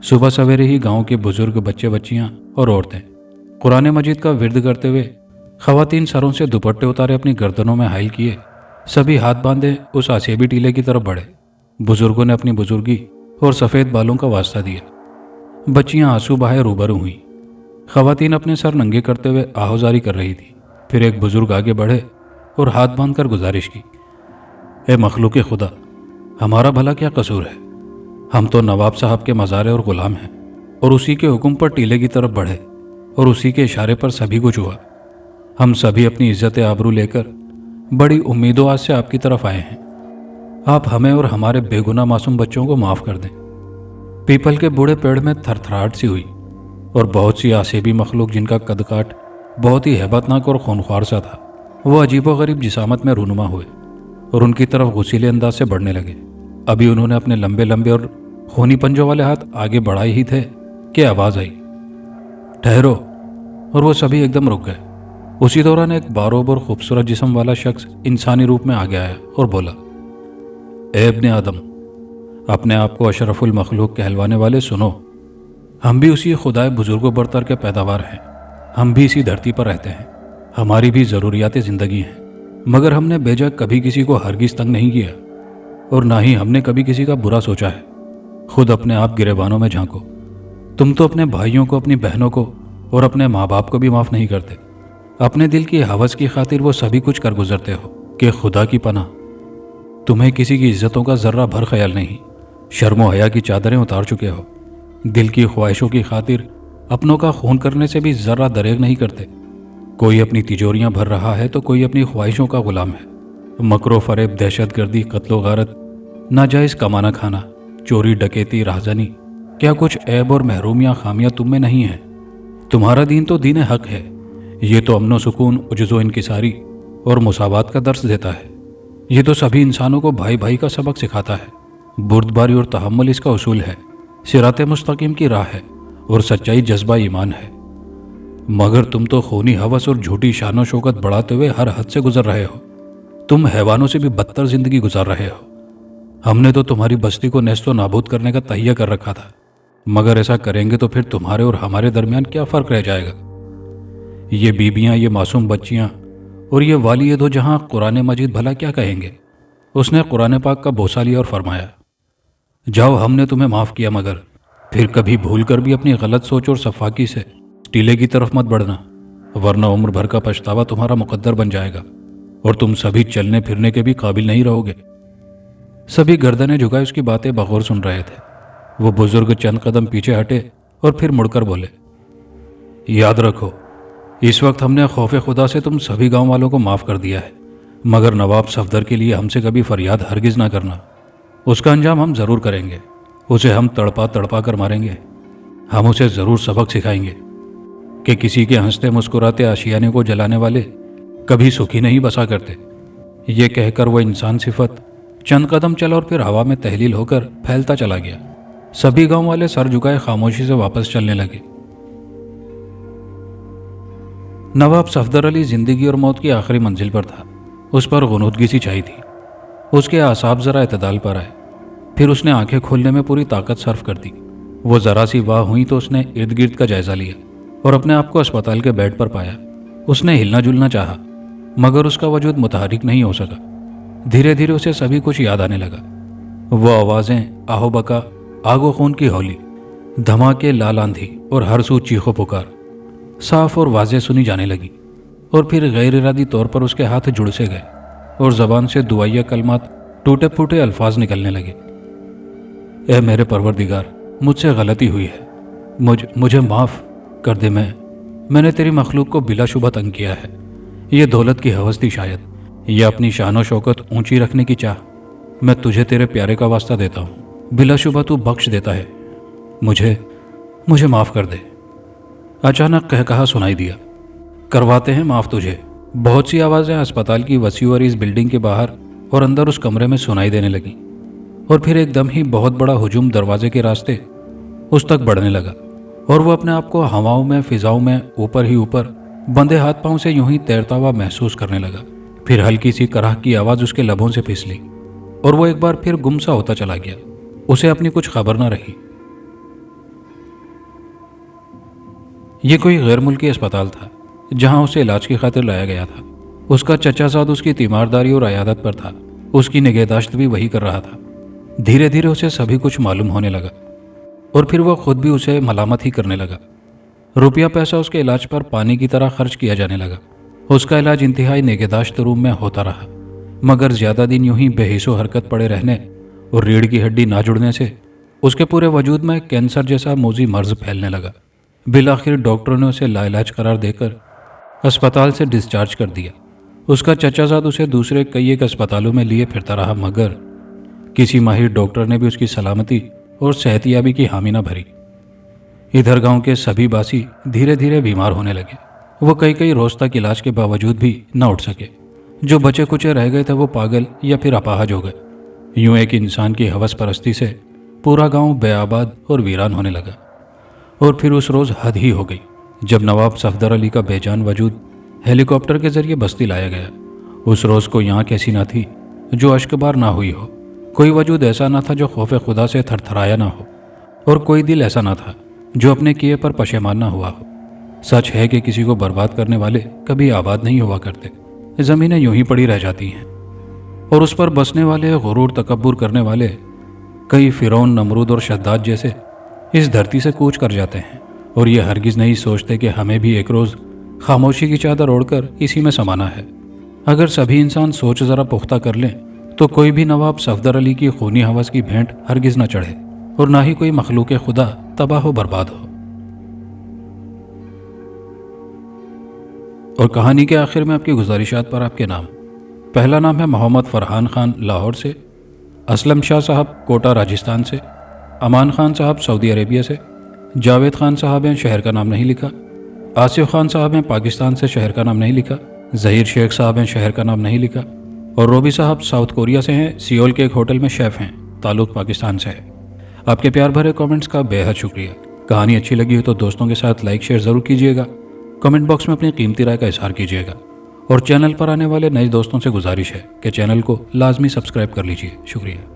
صبح سویرے ہی گاؤں کے بزرگ، بچے بچیاں اور عورتیں قرآن مجید کا ورد کرتے ہوئے، خواتین سروں سے دوپٹے اتارے اپنی گردنوں میں حائل کیے، سبھی ہاتھ باندھے اس عصیبی ٹیلے کی طرف بڑھے۔ بزرگوں نے اپنی بزرگی اور سفید بالوں کا واسطہ دیا۔ بچیاں آنسو بہائے روبرو ہوئیں۔ خواتین اپنے سر ننگے کرتے ہوئے آہوزاری کر رہی تھی۔ پھر ایک بزرگ آگے بڑھے اور ہاتھ باندھ کر گزارش کی، اے مخلوق خدا، ہمارا بھلا کیا قصور ہے؟ ہم تو نواب صاحب کے مزارے اور غلام ہیں، اور اسی کے حکم پر ٹیلے کی طرف بڑھے اور اسی کے اشارے پر سبھی کچھ ہوا۔ ہم سبھی اپنی عزت آبرو لے کر بڑی امید و آس سے آپ کی طرف آئے ہیں۔ آپ ہمیں اور ہمارے بے گناہ معصوم بچوں کو معاف کر دیں۔ پیپل کے بوڑھے پیڑ میں تھر تھراہٹ سی ہوئی اور بہت سی عصیبی مخلوق جن کا قد کاٹ بہت ہی ہیبت ناک اور خونخوار سا تھا، وہ عجیب و غریب جسامت میں رونما ہوئے اور ان کی طرف غسیلے انداز سے بڑھنے لگے۔ ابھی انہوں نے اپنے لمبے لمبے اور خونی پنجوں والے ہاتھ آگے بڑھائے ہی تھے کہ آواز آئی، ٹھہرو! اور وہ سبھی ایک دم رک گئے۔ اسی دوران ایک باروب اور خوبصورت جسم والا شخص انسانی روپ میں آگے آیا اور بولا، اے ابن آدم، اپنے آپ کو اشرف المخلوق کہلوانے والے سنو، ہم بھی اسی خدائے بزرگ و برتر کے پیداوار ہیں، ہم بھی اسی دھرتی پر رہتے ہیں، ہماری بھی ضروریات زندگی ہیں، مگر ہم نے بے جا کبھی کسی کو ہرگز تنگ نہیں کیا اور نہ ہی ہم نے کبھی کسی کا برا سوچا ہے۔ خود اپنے آپ گریبانوں میں جھانکو، تم تو اپنے بھائیوں کو، اپنی بہنوں کو اور اپنے ماں باپ کو بھی معاف نہیں کرتے۔ اپنے دل کی ہوس کی خاطر وہ سبھی کچھ کر گزرتے ہو کہ خدا کی پناہ تمہیں کسی کی عزتوں کا ذرہ بھر خیال نہیں، شرم و حیا کی چادریں اتار چکے ہو، دل کی خواہشوں کی خاطر اپنوں کا خون کرنے سے بھی ذرہ دریغ نہیں کرتے۔ کوئی اپنی تجوریاں بھر رہا ہے تو کوئی اپنی خواہشوں کا غلام ہے۔ مکر و فریب، دہشت گردی، قتل و غارت، ناجائز کمانا کھانا، چوری ڈکیتی، راہزنی، کیا کچھ عیب اور محرومیاں خامیاں تم میں نہیں ہیں؟ تمہارا دین تو دین حق ہے، یہ تو امن و سکون، عجز و انکساری اور مساوات کا درس دیتا ہے۔ یہ تو سبھی انسانوں کو بھائی بھائی کا سبق سکھاتا ہے۔ بردباری اور تحمل اس کا اصول ہے، صراط مستقیم کی راہ ہے اور سچائی جذبہ ایمان ہے۔ مگر تم تو خونی ہوس اور جھوٹی شان و شوکت بڑھاتے ہوئے ہر حد سے گزر رہے ہو۔ تم حیوانوں سے بھی بدتر زندگی گزار رہے ہو۔ ہم نے تو تمہاری بستی کو نیست و نابود کرنے کا تہیہ کر رکھا تھا، مگر ایسا کریں گے تو پھر تمہارے اور ہمارے درمیان کیا فرق رہ جائے گا؟ یہ بیبیاں، یہ معصوم بچیاں اور یہ والی دو جہاں قرآن مجید بھلا کیا کہیں گے؟ اس نے قرآن پاک کا بوسہ لیا اور فرمایا، جاؤ، ہم نے تمہیں معاف کیا، مگر پھر کبھی بھول کر بھی اپنی غلط سوچ اور سفاکی سے ٹیلے کی طرف مت بڑھنا، ورنہ عمر بھر کا پچھتاوا تمہارا مقدر بن جائے گا اور تم سبھی چلنے پھرنے کے بھی قابل نہیں رہو گے۔ سبھی گردنیں جھکائے اس کی باتیں بغور سن رہے تھے۔ وہ بزرگ چند قدم پیچھے ہٹے اور پھر مڑ کر بولے، یاد رکھو، اس وقت ہم نے خوف خدا سے تم سبھی گاؤں والوں کو معاف کر دیا ہے، مگر نواب صفدر کے لیے ہم سے کبھی فریاد ہرگز نہ کرنا۔ اس کا انجام ہم ضرور کریں گے، اسے ہم تڑپا تڑپا کر ماریں گے۔ ہم اسے ضرور سبق سکھائیں گے کہ کسی کے ہنستے مسکراتے آشیانے کو جلانے والے کبھی سکھی نہیں بسا کرتے۔ یہ کہہ کر وہ انسان صفت چند قدم چلا اور پھر ہوا میں تحلیل ہو کر پھیلتا چلا گیا۔ سبھی گاؤں والے سر جھکائے خاموشی سے واپس چلنے لگے۔ نواب صفدر علی زندگی اور موت کی آخری منزل پر تھا۔ اس پر غنودگی سی چھائی تھی۔ اس کے اعصاب ذرا اعتدال پر آئے، پھر اس نے آنکھیں کھولنے میں پوری طاقت صرف کر دی۔ وہ ذرا سی واہ ہوئی تو اس نے ارد گرد کا جائزہ لیا اور اپنے آپ کو اسپتال کے بیڈ پر پایا۔ اس نے ہلنا جلنا چاہا، مگر اس کا وجود متحرک نہیں ہو سکا۔ دھیرے دھیرے اسے سبھی کچھ یاد آنے لگا۔ وہ آوازیں، آہو بکا، آگ و خون کی ہولی، دھماکے، لال آندھی اور ہر سو چیخو پکار صاف اور واضح سنی جانے لگی، اور پھر غیر ارادی طور پر اس کے ہاتھ جڑ سے گئے اور زبان سے دعائیہ کلمات، ٹوٹے پھوٹے الفاظ نکلنے لگے۔ اے میرے پروردگار، مجھ سے غلطی ہوئی ہے، مجھے معاف کر دے۔ میں نے تیری مخلوق کو بلا شبہ تنگ کیا ہے۔ یہ دولت کی ہوس تھی شاید، یا اپنی شان و شوکت اونچی رکھنے کی چاہ۔ میں تجھے تیرے پیارے کا واسطہ دیتا ہوں، بلا شبہ تو بخش دیتا ہے، مجھے معاف کر دے۔ अचानक कहकहा सुनाई दिया, करवाते हैं माफ़ तुझे। बहुत सी आवाज़ें अस्पताल की वसी और इस बिल्डिंग के बाहर और अंदर उस कमरे में सुनाई देने लगी, और फिर एकदम ही बहुत बड़ा हुजूम दरवाजे के रास्ते उस तक बढ़ने लगा, और वो अपने आप को हवाओं में, फिजाओं में, ऊपर ही ऊपर बंधे हाथ पांव से यूं ही तैरता हुआ महसूस करने लगा। फिर हल्की सी कराह की आवाज़ उसके लबों से फिसली और वो एक बार फिर गुमसा होता चला गया। उसे अपनी कुछ खबर न रही। ये कोई गैर मुल्की अस्पताल था जहां उसे इलाज की खातिर लाया गया था। उसका चचाजाद उसकी तीमारदारी और अयादत पर था। उसकी निगहदाश्त भी वही कर रहा था। धीरे धीरे उसे सभी कुछ मालूम होने लगा और फिर वह खुद भी उसे मलामत ही करने लगा। रुपया पैसा उसके इलाज पर पानी की तरह खर्च किया जाने लगा। उसका इलाज इंतहाई निगहदाश्त रूम में होता रहा, मगर ज़्यादा दिन यूं ही बेहिसो हरकत पड़े रहने और रीढ़ की हड्डी ना जुड़ने से उसके पूरे वजूद में कैंसर जैसा मोजी मर्ज फैलने लगा। बिलाखिर डॉक्टरों ने उसे लाइलाज करार देकर अस्पताल से डिस्चार्ज कर दिया। उसका चचाजाद उसे दूसरे कई एक अस्पतालों में लिए फिरता रहा, मगर किसी माहिर डॉक्टर ने भी उसकी सलामती और सेहतियाबी की हामी न भरी। इधर गांव के सभी बासी धीरे धीरे बीमार होने लगे। वो कई कई रोज तक इलाज के बावजूद भी न उठ सके। जो बचे कुचे रह गए थे वो पागल या फिर अपाहज हो गए। यूं एक इंसान की हवस परस्ती से पूरा गांव बेआबाद और वीरान होने लगा। और फिर उस रोज़ हद ही हो गई जब नवाब सफदर अली का बेजान वजूद हेलीकॉप्टर के जरिए बस्ती लाया गया। उस रोज़ को यहाँ कैसी ना थी जो अश्कबार ना हुई हो। कोई वजूद ऐसा ना था जो खौफ खुदा से थरथराया ना हो, और कोई दिल ऐसा ना था जो अपने किए पर पशेमान ना हुआ हो। सच है कि किसी को बर्बाद करने वाले कभी आबाद नहीं हुआ करते। ज़मीनें यूं ही पड़ी रह जाती हैं और उस पर बसने वाले, गुरूर तकब्बुर करने वाले कई फिरौन, नमरूद और शद्दाद जैसे इस धरती से कूच कर जाते हैं, और ये हरगिज़ नहीं सोचते कि हमें भी एक रोज़ खामोशी की चादर ओढ़कर इसी में समाना है। अगर सभी इंसान सोच ज़रा पुख्ता कर लें तो कोई भी नवाब सफदर अली की खूनी हवस की भेंट हरगिज़ न चढ़े, और ना ही कोई मखलूक खुदा तबाह हो बर्बाद हो। और कहानी के आखिर में आपकी गुजारिशात पर आपके नाम। पहला नाम है मोहम्मद फरहान खान लाहौर से, असलम शाह साहब कोटा राजस्थान से, अमान खान साहब सऊदी अरेबिया से, जावेद खान साहब हैं, शहर का नाम नहीं लिखा, आसिफ खान साहब हैं, पाकिस्तान से, शहर का नाम नहीं लिखा, ज़हीर शेख साहब हैं, शहर का नाम नहीं लिखा, और रोबी साहब साउथ कोरिया से हैं, सियोल के एक होटल में शेफ़ हैं, ताल्लुक़ पाकिस्तान से है। आपके प्यार भरे कमेंट्स का बेहद शुक्रिया। कहानी अच्छी लगी हो तो दोस्तों के साथ लाइक शेयर ज़रूर कीजिएगा। कमेंट बॉक्स में अपनी कीमती राय का इज़हार कीजिएगा, और चैनल पर आने वाले नए दोस्तों से गुजारिश है कि चैनल को लाजमी सब्सक्राइब कर लीजिए। शुक्रिया।